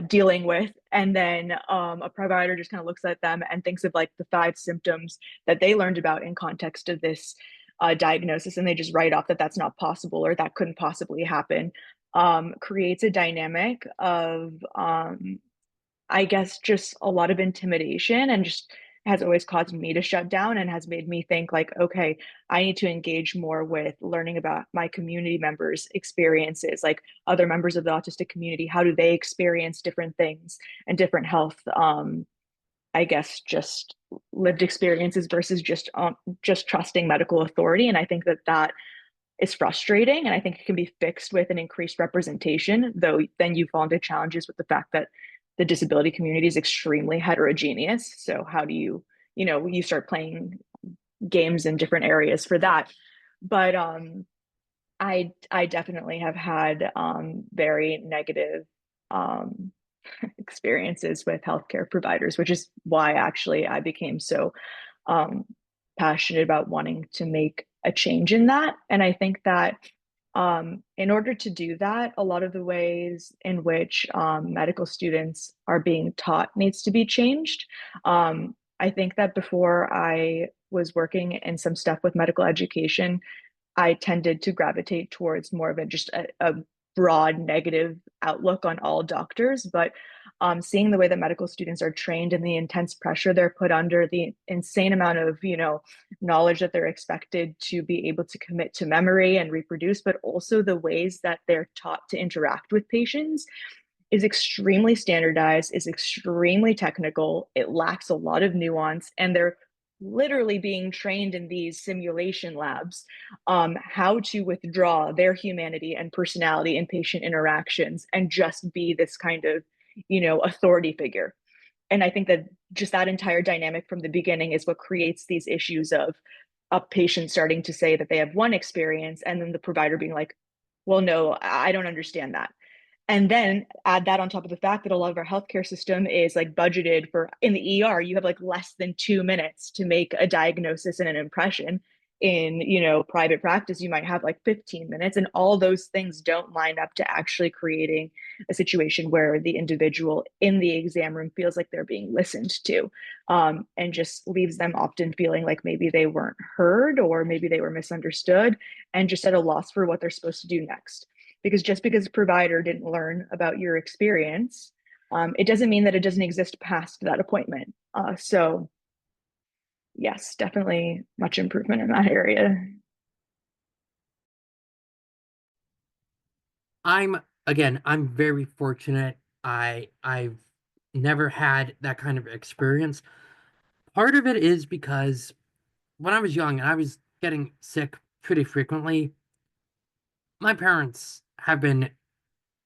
dealing with, and then a provider just kind of looks at them and thinks of like the 5 symptoms that they learned about in context of this diagnosis, and they just write off that that's not possible or that couldn't possibly happen. Creates a dynamic of I guess just a lot of intimidation, and just has always caused me to shut down and has made me think like, okay, I need to engage more with learning about my community members' experiences, like other members of the autistic community. How do they experience different things and different health? I guess just lived experiences versus just trusting medical authority. And I think that that is frustrating, and I think it can be fixed with an increased representation, though then you fall into challenges with the fact that the disability community is extremely heterogeneous. So how do you start playing games in different areas for that? But I definitely have had very negative um experiences with healthcare providers, which is why actually I became so um, passionate about wanting to make a change in that. And I think that in order to do that, a lot of the ways in which medical students are being taught needs to be changed. I think that before I was working in some stuff with medical education, I tended to gravitate towards more of a broad negative outlook on all doctors. But seeing the way that medical students are trained and the intense pressure they're put under, the insane amount of knowledge that they're expected to be able to commit to memory and reproduce, but also the ways that they're taught to interact with patients is extremely standardized, is extremely technical. It lacks a lot of nuance, and they're literally being trained in these simulation labs how to withdraw their humanity and personality in patient interactions and just be this kind of authority figure. And I think that just that entire dynamic from the beginning is what creates these issues of a patient starting to say that they have one experience and then the provider being like, well, no, I don't understand that. And then add that on top of the fact that a lot of our healthcare system is like budgeted for, in the ER, you have like less than 2 minutes to make a diagnosis and an impression. In private practice, you might have like 15 minutes, and all those things don't line up to actually creating a situation where the individual in the exam room feels like they're being listened to, and just leaves them often feeling like maybe they weren't heard or maybe they were misunderstood and just at a loss for what they're supposed to do next. Because just because a provider didn't learn about your experience, it doesn't mean that it doesn't exist past that appointment. So yes, definitely much improvement in that area. I'm very fortunate. I've never had that kind of experience. Part of it is because when I was young and I was getting sick pretty frequently, my parents have been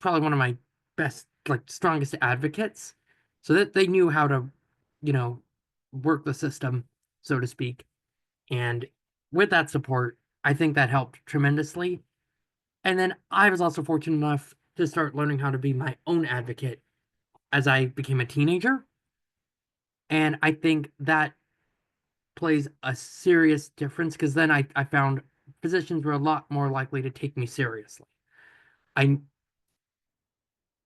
probably one of my best, like strongest advocates, so that they knew how to, you know, work the system, so to speak. And with that support, I think that helped tremendously. And then I was also fortunate enough to start learning how to be my own advocate as I became a teenager. And I think that plays a serious difference because then I found physicians were a lot more likely to take me seriously. I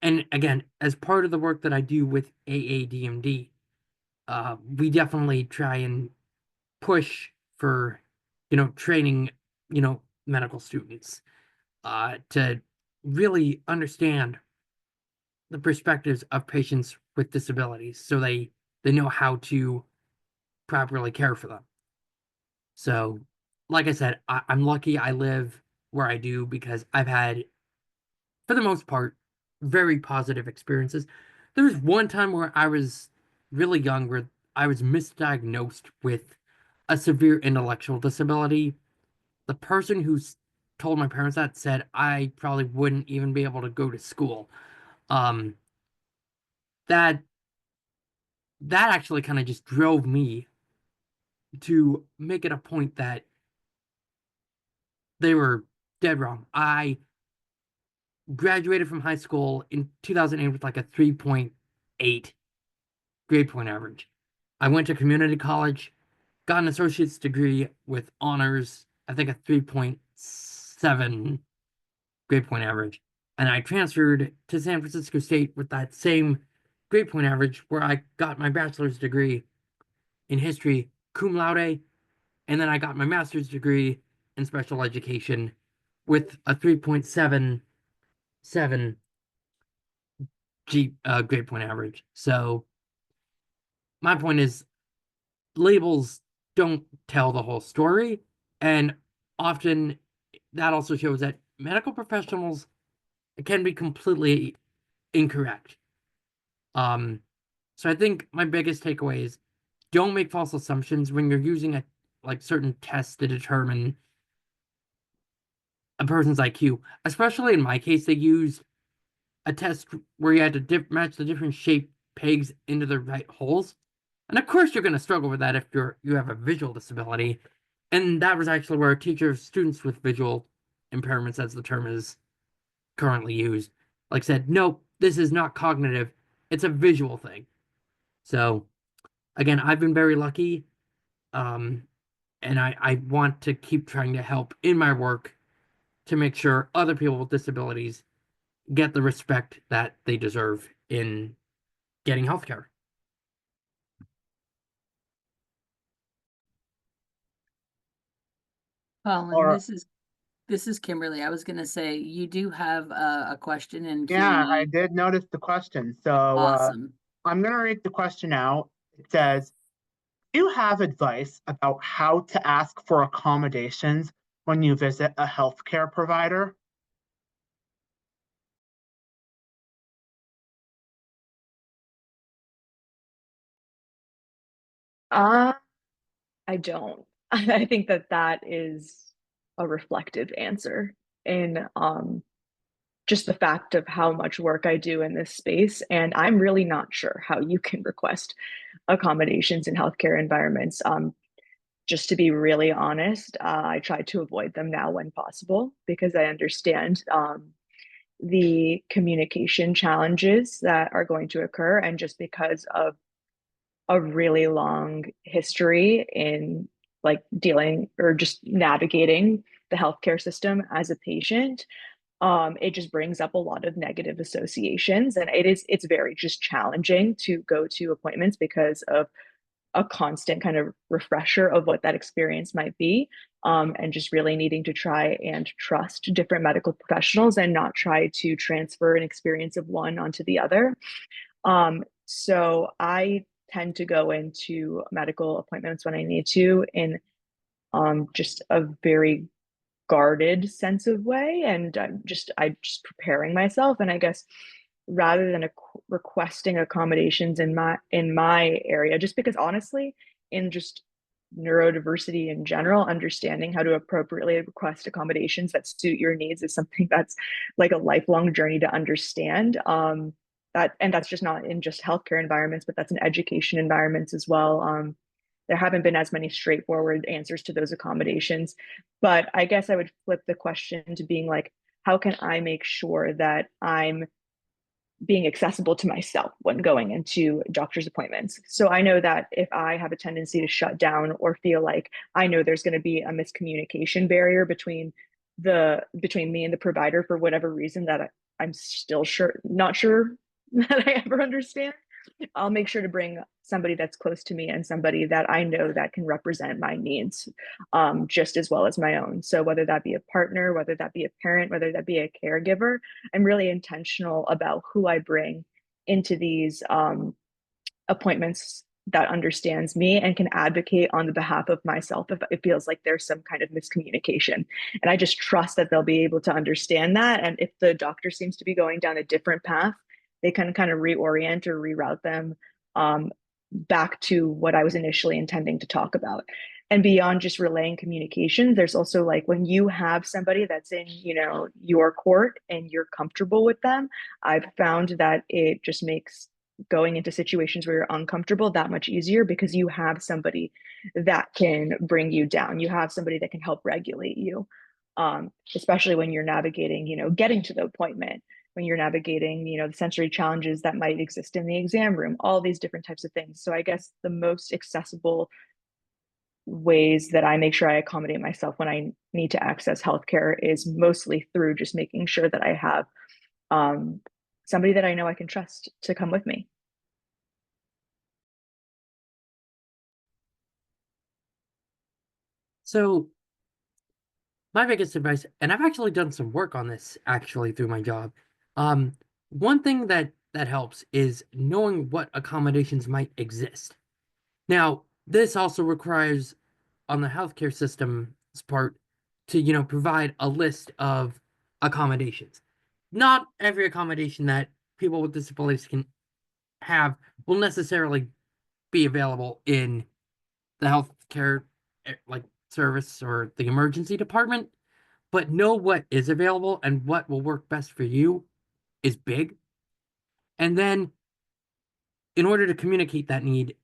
and again, as part of the work that I do with AADMD, we definitely try and push for, training, medical students to really understand the perspectives of patients with disabilities so they know how to properly care for them. So, like I said, I'm lucky I live where I do because I've had, for the most part, very positive experiences. There was one time where I was really young where I was misdiagnosed with a severe intellectual disability. The person who told my parents that said I probably wouldn't even be able to go to school. Um, that that actually kind of just drove me to make it a point that they were dead wrong. I graduated from high school in 2008 with like a 3.8 grade point average. I went to community college, got an associate's degree with honors I think, a 3.7 grade point average. And I transferred to San Francisco State with that same grade point average, where I got my bachelor's degree in history cum laude, and then I got my master's degree in special education with a 3.77 grade point average. So my point is, labels don't tell the whole story, and often that also shows that medical professionals can be completely incorrect. So I think my biggest takeaway is, don't make false assumptions when you're using certain tests to determine a person's IQ. Especially in my case, they used a test where you had to match the different shaped pegs into the right holes. And of course you're going to struggle with that if you have a visual disability. And that was actually where a teacher of students with visual impairments, as the term is currently used, said, nope, this is not cognitive, it's a visual thing. So again, I've been very lucky, and I want to keep trying to help in my work to make sure other people with disabilities get the respect that they deserve in getting healthcare. Colin, Or- this is Kimberly. I was going to say, you do have a question in Yeah, I Q&A. did notice the question. So Awesome. I'm going to read the question out. It says, do you have advice about how to ask for accommodations when you visit a healthcare provider? I don't. I think that is a reflective answer in just the fact of how much work I do in this space. And I'm really not sure how you can request accommodations in healthcare environments. Just to be really honest, I try to avoid them now when possible, because I understand the communication challenges that are going to occur. And just because of a really long history in dealing or just navigating the healthcare system as a patient, it just brings up a lot of negative associations, and it's very just challenging to go to appointments because of a constant kind of refresher of what that experience might be, and just really needing to try and trust different medical professionals and not try to transfer an experience of one onto the other. So I tend to go into medical appointments when I need to in just a very guarded sense of way, and I'm just preparing myself. And I guess rather than requesting accommodations in my area, just because honestly, in just neurodiversity in general, understanding how to appropriately request accommodations that suit your needs is something that's like a lifelong journey to understand. That's just not in just healthcare environments, but that's in education environments as well. There haven't been as many straightforward answers to those accommodations. But I guess I would flip the question to being like, how can I make sure that I'm being accessible to myself when going into doctor's appointments? So I know that if I have a tendency to shut down or feel like I know there's going to be a miscommunication barrier between me and the provider for whatever reason that I'm still not sure that I ever understand, I'll make sure to bring somebody that's close to me and somebody that I know that can represent my needs just as well as my own. So whether that be a partner, whether that be a parent, whether that be a caregiver, I'm really intentional about who I bring into these appointments that understands me and can advocate on the behalf of myself if it feels like there's some kind of miscommunication. And I just trust that they'll be able to understand that. And if the doctor seems to be going down a different path, they can kind of reorient or reroute them back to what I was initially intending to talk about. And beyond just relaying communication, there's also like when you have somebody that's in, your court and you're comfortable with them, I've found that it just makes going into situations where you're uncomfortable that much easier, because you have somebody that can bring you down. You have somebody that can help regulate you, especially when you're navigating, getting to the appointment, when you're navigating, the sensory challenges that might exist in the exam room, all these different types of things. So I guess the most accessible ways that I make sure I accommodate myself when I need to access healthcare is mostly through just making sure that I have somebody that I know I can trust to come with me. So my biggest advice, and I've actually done some work on this actually through my job. One thing that helps is knowing what accommodations might exist. Now, this also requires on the healthcare system's part to, provide a list of accommodations. Not every accommodation that people with disabilities can have will necessarily be available in the healthcare like service or the emergency department, but know what is available and what will work best for you is big. And then in order to communicate that need,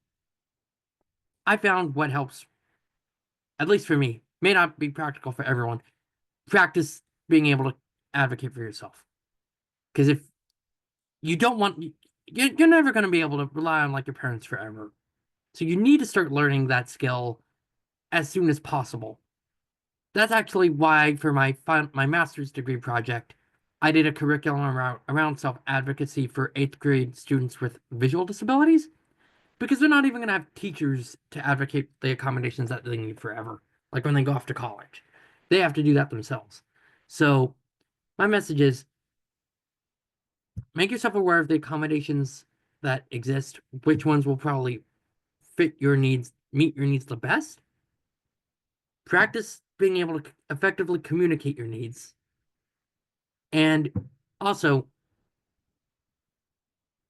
I found what helps, at least for me, may not be practical for everyone. Practice being able to advocate for yourself. Because if you don't want, you're never going to be able to rely on like your parents forever. So you need to start learning that skill as soon as possible. That's actually why for my master's degree project, I did a curriculum around self-advocacy for 8th grade students with visual disabilities, because they're not even going to have teachers to advocate the accommodations that they need forever, like when they go off to college. They have to do that themselves. So my message is make yourself aware of the accommodations that exist, which ones will probably fit your needs, meet your needs the best. Practice being able to effectively communicate your needs. And also,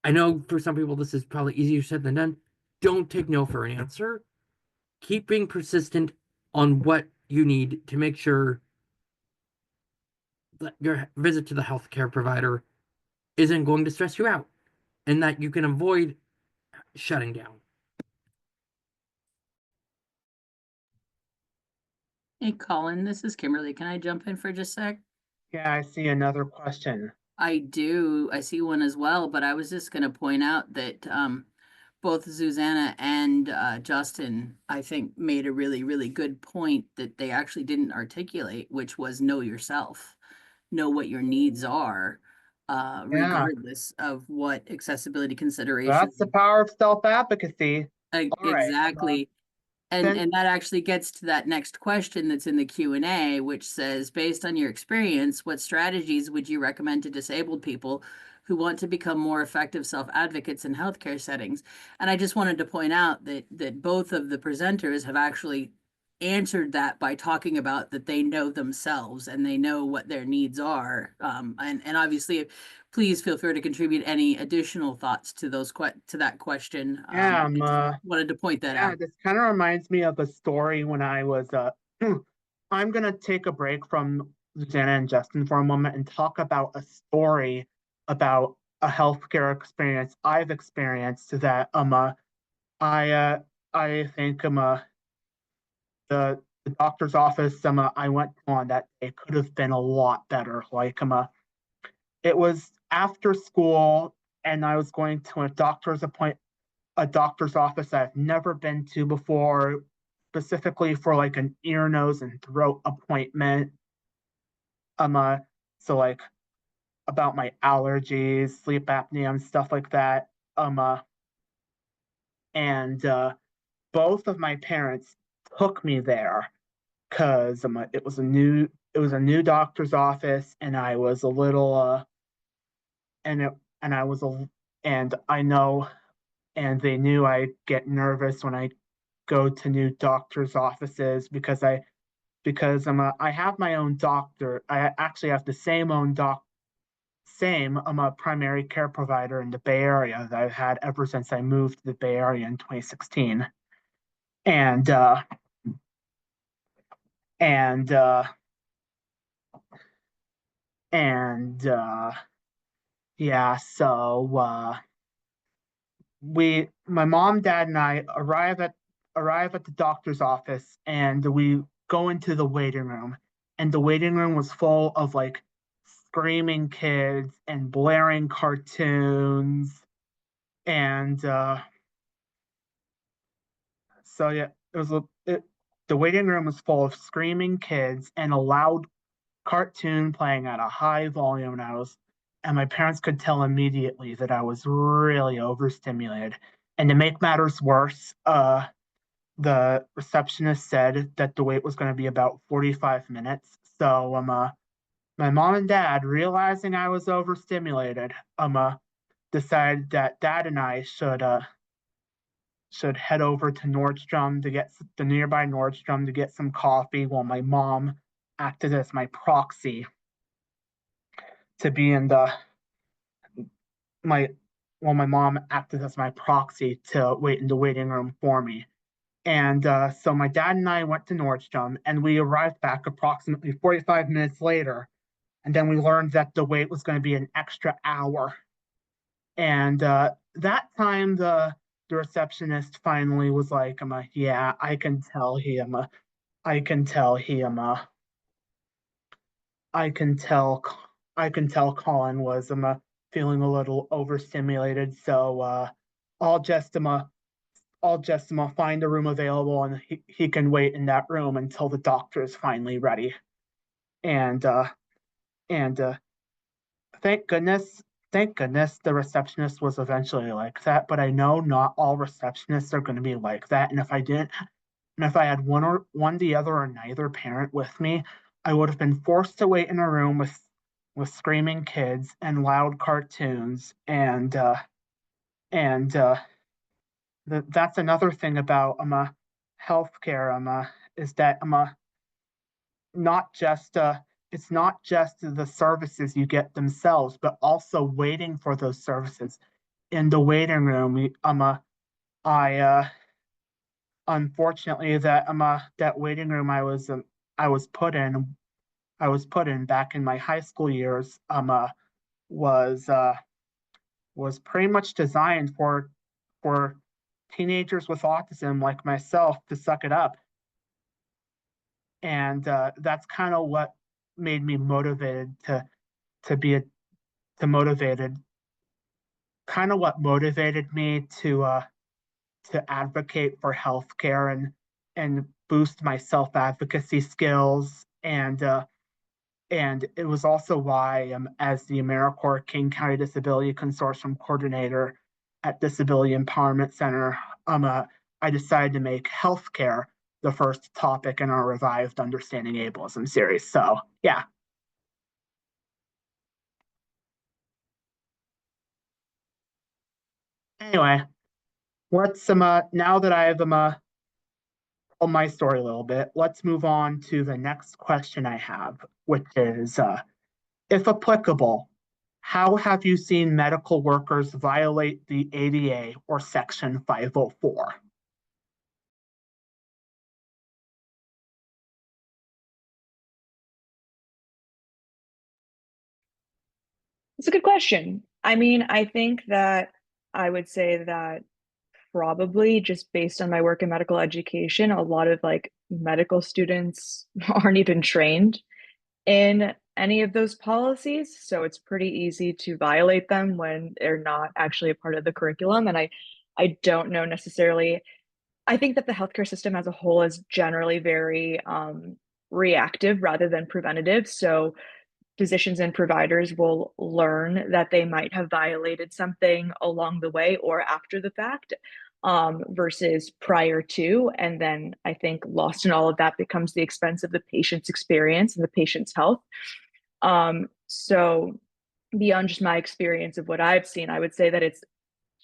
I know for some people this is probably easier said than done. Don't take no for an answer. Keep being persistent on what you need to make sure that your visit to the healthcare provider isn't going to stress you out and that you can avoid shutting down. Hey, Colin, this is Kimberly. Can I jump in for just a sec? Yeah, I see another question. I do. I see one as well, but I was just going to point out that both Zuzana and Justin, I think, made a really, really good point that they actually didn't articulate, which was know yourself, know what your needs are, Yeah, regardless of what accessibility considerations. that's the power of self-advocacy. All right. Exactly. Then And that actually gets to that next question that's in the Q&A, which says, based on your experience, what strategies would you recommend to disabled people who want to become more effective self-advocates in healthcare settings? And I just wanted to point out that both of the presenters have actually answered that by talking about that they know themselves and they know what their needs are. And obviously, please feel free to contribute any additional thoughts to to that question. yeah, I just wanted to point that out. this kind of reminds me of a story when I was I'm gonna take a break from Zuzana and Justin for a moment and talk about a story about a healthcare experience I've experienced that I think the doctor's office I went on that it could have been a lot better. Like it was after school and I was going to a doctor's office I've never been to before, specifically for like an ear, nose, and throat appointment. So like about my allergies, sleep apnea, and stuff like that. And both of my parents took me there because it was a new doctor's office, and I was a little and it and I was a and I know and they knew I'd get nervous when I go to new doctor's offices because I have my own doctor. I actually have the same I'm a primary care provider in the Bay Area that I've had ever since I moved to the Bay Area in 2016. And and uh and yeah, so my mom, dad, and I arrive at the doctor's office, and we go into the waiting room, and the waiting room was full of like screaming kids and blaring cartoons, and so yeah, the waiting room was full of screaming kids and a loud cartoon playing at a high volume, and my parents could tell immediately that I was really overstimulated. And to make matters worse, the receptionist said that the wait was going to be about 45 minutes. So my mom and dad, realizing I was overstimulated, decided that dad and I should head over to Nordstrom to get the nearby Nordstrom to get some coffee, while my mom acted as my proxy to be in the my while my mom acted as my proxy to wait in the waiting room for me. And so my dad and I went to Nordstrom, and we arrived back approximately 45 minutes later. And then we learned that the wait was going to be an extra hour. And that time, the receptionist finally was like, yeah, I can tell I can tell I can tell Colin was feeling a little overstimulated. So I'll just find a room available, and he can wait in that room until the doctor is finally ready. And thank goodness the receptionist was eventually like that. But I know not all receptionists are going to be like that. And if I had one, the other, or neither parent with me, I would have been forced to wait in a room with screaming kids and loud cartoons. And that's another thing about healthcare is that not just it's not just the services you get themselves, but also waiting for those services in the waiting room. I unfortunately that waiting room I was put in back in my high school years was pretty much designed for teenagers with autism like myself to suck it up. And that's kind of what made me motivated to be a to motivated kind of what motivated me to advocate for healthcare and boost my self-advocacy skills. And it was also why, as the AmeriCorps King County Disability Consortium coordinator at Disability Empowerment Center, I decided to make healthcare the first topic in our revived Understanding Ableism series. So, yeah. Anyway, let's now that I have told my story a little bit, let's move on to the next question I have, which is, if applicable, how have you seen medical workers violate the ADA or Section 504? It's a good question. I mean, I think that I would say that probably just based on my work in medical education, a lot of like medical students aren't even trained in any of those policies. So it's pretty easy to violate them when they're not actually a part of the curriculum. And I don't know necessarily, I think that the healthcare system as a whole is generally very reactive rather than preventative. So physicians and providers will learn that they might have violated something along the way or after the fact versus prior to. And then I think lost in all of that becomes the expense of the patient's experience and the patient's health. So beyond just my experience of what I've seen, I would say that it's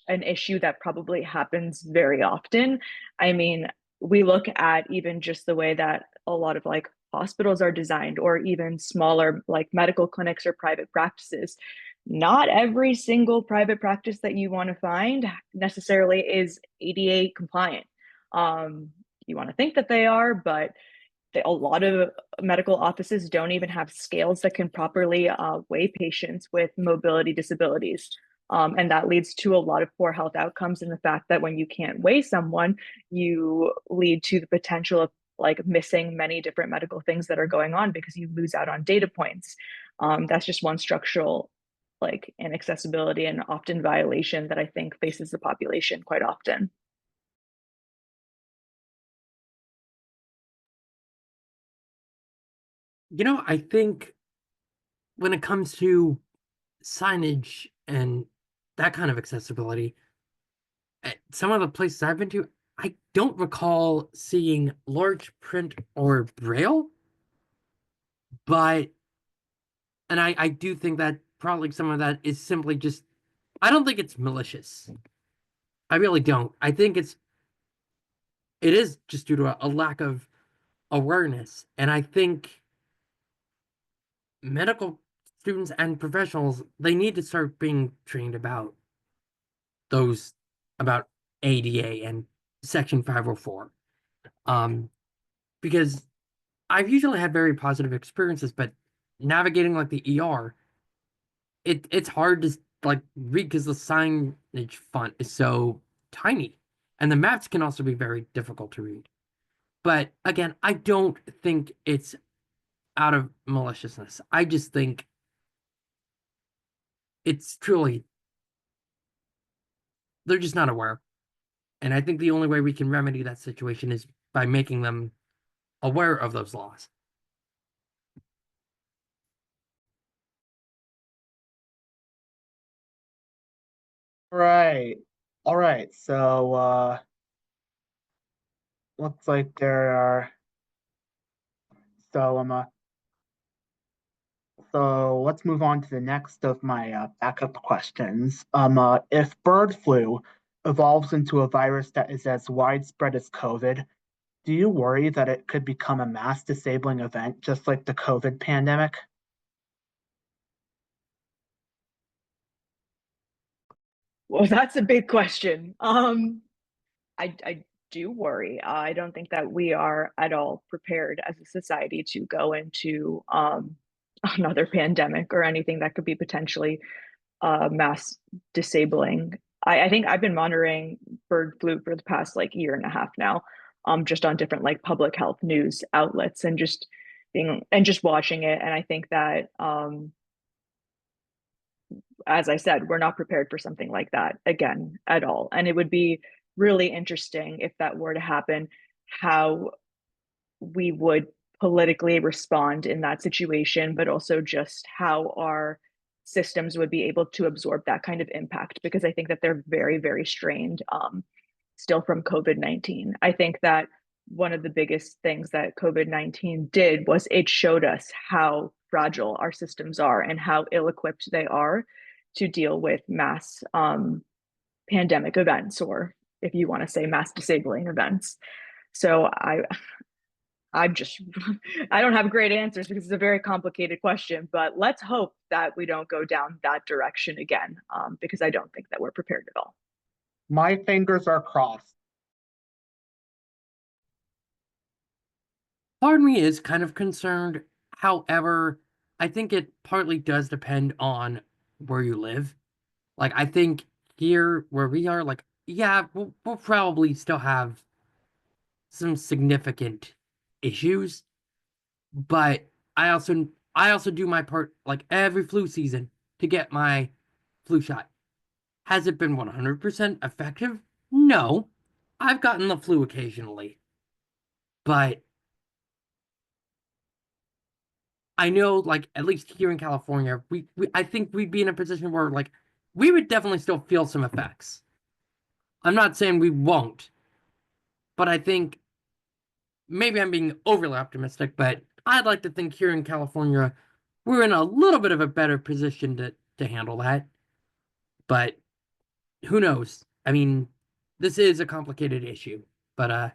an issue that probably happens very often. I mean, we look at even just the way that a lot of like hospitals are designed, or even smaller like medical clinics or private practices. Not every single private practice that you want to find necessarily is ADA compliant. You want to think that they are, but a lot of medical offices don't even have scales that can properly weigh patients with mobility disabilities. And that leads to a lot of poor health outcomes, and the fact that when you can't weigh someone, you lead to the potential of like missing many different medical things that are going on because you lose out on data points. That's just one structural like inaccessibility and often violation that I think faces the population quite often. I think when it comes to signage and that kind of accessibility, at some of the places I've been to, I don't recall seeing large print or braille, but and I do think that probably some of that is simply just I don't think it's malicious. I really don't. I think it is just due to a lack of awareness. And I think medical students and professionals, they need to start being trained those about ADA and Section 504. Because I've usually had very positive experiences, but navigating like the ER, it's hard to like read because the signage font is so tiny. And the maps can also be very difficult to read. But again, I don't think it's out of maliciousness. I just think it's truly they're just not aware. And I think the only way we can remedy that situation is by making them aware of those laws. Right. All right. So looks like there are so so let's move on to the next of my backup questions. If bird flu evolves into a virus that is as widespread as COVID, do you worry that it could become a mass disabling event just like the COVID pandemic? Well, that's a big question. I do worry. I don't think that we are at all prepared as a society to go into another pandemic or anything that could be potentially mass disabling. I think I've been monitoring bird flu for the past like year and a half now, just on different like public health news outlets and just watching it. And I think that as I said, we're not prepared for something like that again at all. And it would be really interesting if that were to happen, how we would politically respond in that situation, but also just how our systems would be able to absorb that kind of impact, because I think that they're very, very strained still from COVID-19. I think that one of the biggest things that COVID-19 did was it showed us how fragile our systems are and how ill-equipped they are to deal with mass pandemic events, or if you want to say mass disabling events. So I'm just, I don't have great answers because it's a very complicated question, but let's hope that we don't go down that direction again, because I don't think that we're prepared at all. My fingers are crossed. Part of me is kind of concerned. However, I think it partly does depend on where you live. Like, I think here where we are, like, yeah, we'll probably still have some significant issues, but I also do my part like every flu season to get my flu shot. Has it been 100% effective? No. I've gotten the flu occasionally, but I know, like, at least here in California, I think we'd be in a position where, like, we would definitely still feel some effects. I'm not saying we won't, but I think maybe I'm being overly optimistic, but I'd like to think here in California, we're in a little bit of a better position to handle that. But who knows? I mean, this is a complicated issue, but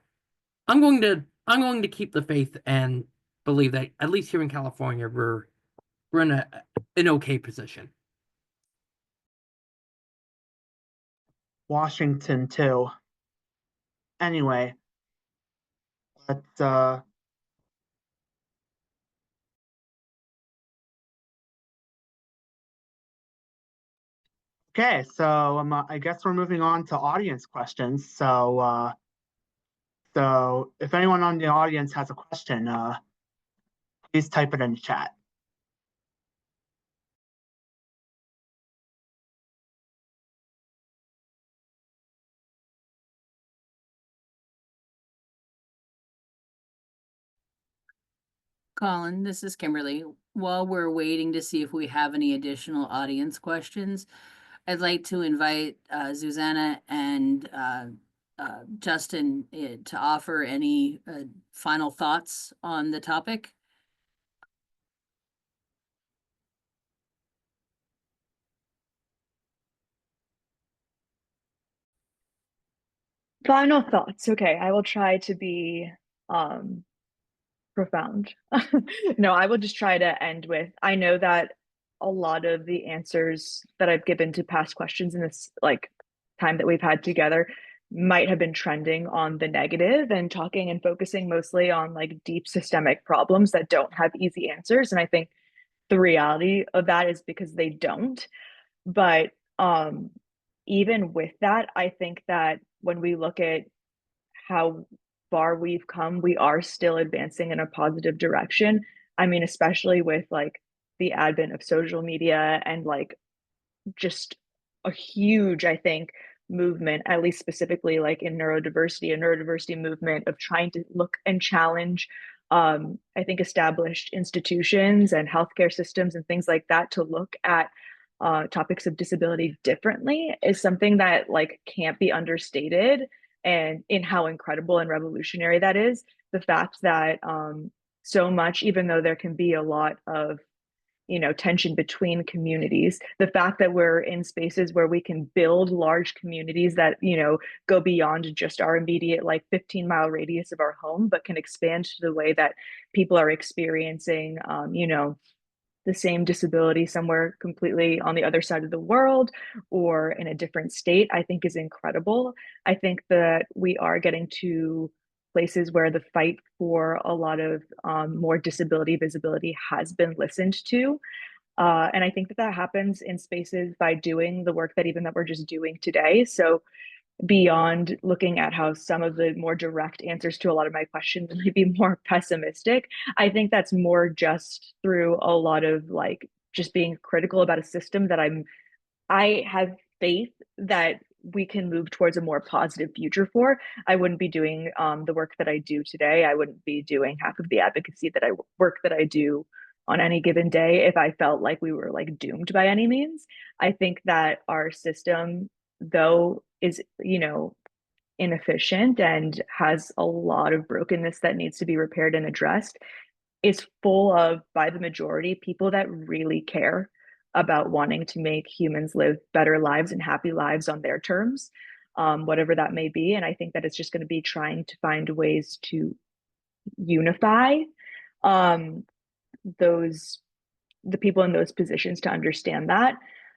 I'm going to keep the faith and believe that at least here in California, we're in an okay position. Washington too. Anyway, let's okay, so I guess we're moving on to audience questions. So if anyone on the audience has a question, please type it in the chat. Colin, this is Kimberly. While we're waiting to see if we have any additional audience questions, I'd like to invite Zuzana and Justin to offer any final thoughts on the topic. Final thoughts. Okay, I will try to be profound. No, I will just try to end with, I know that a lot of the answers that I've given to past questions in this like time that we've had together might have been trending on the negative and talking and focusing mostly on like deep systemic problems that don't have easy answers. And I think the reality of that is because they don't. But even with that, I think that when we look at how far we've come, we are still advancing in a positive direction. I mean, especially with like the advent of social media and like just a huge, I think, movement, at least specifically like in neurodiversity, a neurodiversity movement of trying to look and challenge, I think, established institutions and healthcare systems and things like that to look at topics of disability differently is something that like can't be understated, and in how incredible and revolutionary that is. The fact that so much, even though there can be a lot of tension between communities, the fact that we're in spaces where we can build large communities that go beyond just our immediate like 15-mile radius of our home, but can expand to the way that people are experiencing the same disability somewhere completely on the other side of the world or in a different state, I think is incredible. I think that we are getting to places where the fight for a lot of more disability visibility has been listened to. And I think that that happens in spaces by doing the work that we're just doing today. So beyond looking at how some of the more direct answers to a lot of my questions might be more pessimistic, I think that's more just through a lot of like just being critical about a system that I have faith that we can move towards a more positive future for. I wouldn't be doing the work that I do today. I wouldn't be doing half of the advocacy that I do on any given day if I felt like we were like doomed by any means. I think that our system, though, is inefficient and has a lot of brokenness that needs to be repaired and addressed, is full of, by the majority, people that really care about wanting to make humans live better lives and happy lives on their terms, whatever that may be. And I think that it's just going to be trying to find ways to unify those the people in those positions to understand that,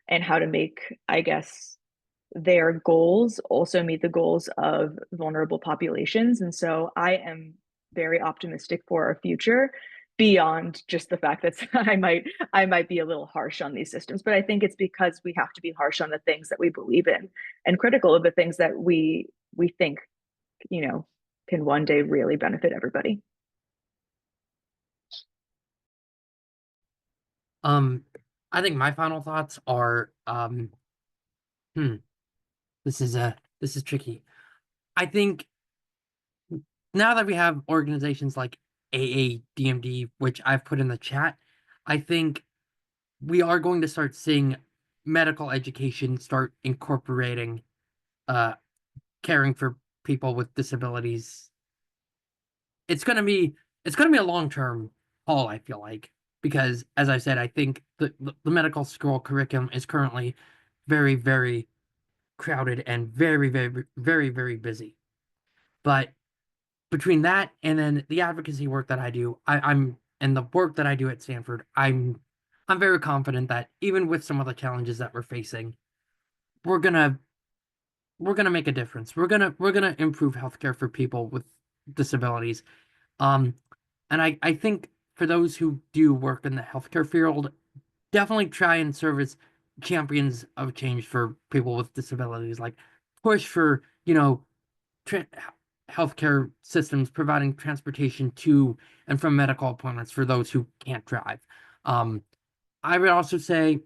and how to make, I guess, their goals also meet the goals of vulnerable populations. And so I am very optimistic for our future, beyond just the fact that I might be a little harsh on these systems, but I think it's because we have to be harsh on the things that we believe in and critical of the things that we think can one day really benefit everybody. I think my final thoughts are this is tricky. I think now that we have organizations like AADMD, which I've put in the chat, I think we are going to start seeing medical education start incorporating caring for people with disabilities. It's gonna be a long-term haul, I feel like, because as I said, I think the medical school curriculum is currently very, very crowded and very, very, very, very busy. But between that and then the advocacy work that I do, I'm and the work that I do at Stanford, I'm very confident that even with some of the challenges that we're facing, we're gonna make a difference. We're gonna improve healthcare for people with disabilities. And I think for those who do work in the healthcare field, definitely try and serve as champions of change for people with disabilities. Like push for healthcare systems providing transportation to and from medical appointments for those who can't drive. I would also say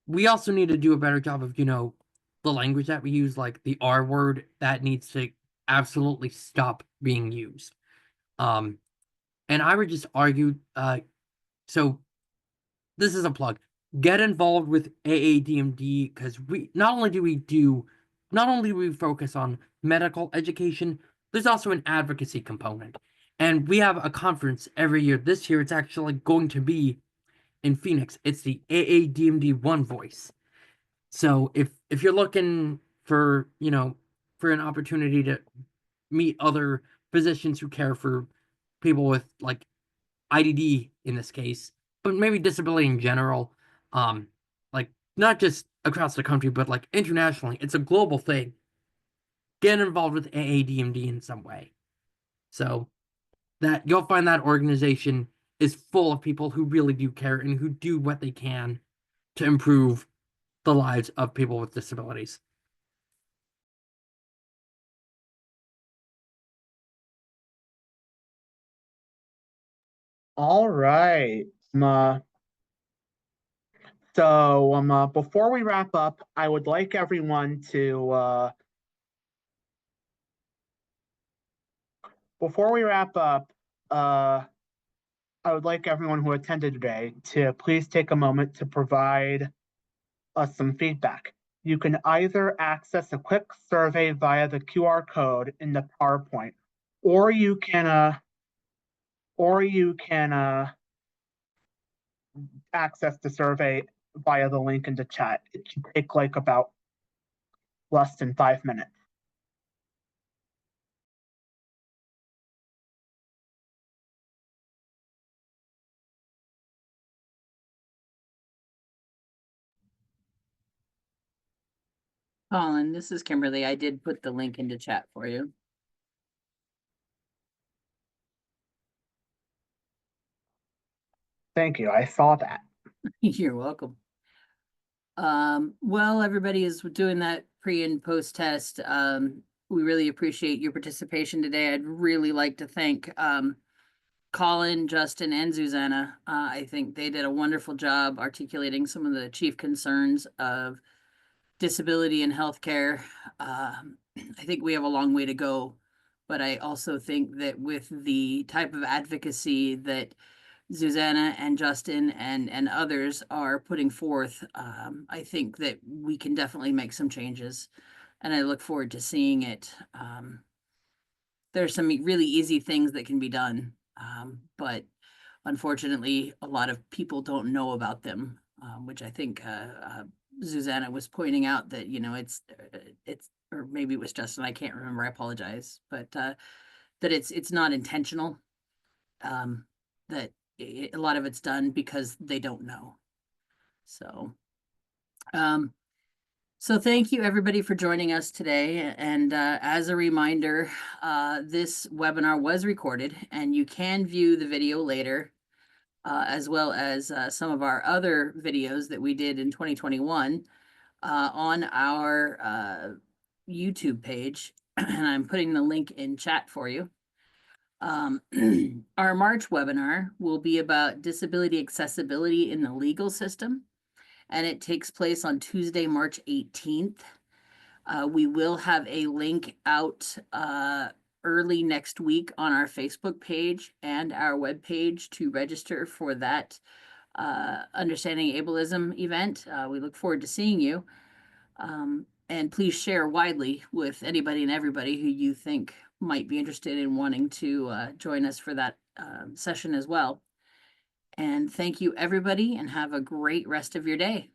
we also need to do a better job of, the language that we use, like the R word, that needs to absolutely stop being used. And I would just argue, so this is a plug. Get involved with AADMD because not only do we focus on medical education, there's also an advocacy component. And we have a conference every year. This year it's actually going to be in Phoenix. It's the AADMD One Voice. So if you're looking for, for an opportunity to meet other physicians who care for people with like IDD in this case, but maybe disability in general, like not just across the country, but like internationally, it's a global thing. Get involved with AADMD in some way. So that you'll find that organization is full of people who really do care and who do what they can to improve the lives of people with disabilities. All right. Before we wrap up, I would like everyone to before we wrap up, I would like everyone who attended today to please take a moment to provide us some feedback. You can either access a quick survey via the QR code in the PowerPoint, or you can access the survey via the link in the chat. It should take like about less than 5 minutes. Colin, this is Kimberly. I did put the link into chat for you. Thank you. I saw that. You're welcome. Well, everybody is doing that pre and post test. We really appreciate your participation today. I'd really like to thank Colin, Justin, and Zuzana. I think they did a wonderful job articulating some of the chief concerns of disability in healthcare. I think we have a long way to go, but I also think that with the type of advocacy that Zuzana and Justin and others are putting forth, I think that we can definitely make some changes, and I look forward to seeing it. There's some really easy things that can be done, but unfortunately, a lot of people don't know about them, which I think Zuzana was pointing out that, it's, or maybe it was Justin, I can't remember, I apologize, but that it's not intentional, that a lot of it's done because they don't know. So, so thank you everybody for joining us today. And as a reminder, this webinar was recorded and you can view the video later, as well as some of our other videos that we did in 2021 on our YouTube page. And I'm putting the link in chat for you. Our March webinar will be about disability accessibility in the legal system, and it takes place on Tuesday, March 18th. We will have a link out early next week on our Facebook page and our webpage to register for that Understanding Ableism event. We look forward to seeing you. And please share widely with anybody and everybody who you think might be interested in wanting to join us for that session as well. And thank you everybody and have a great rest of your day.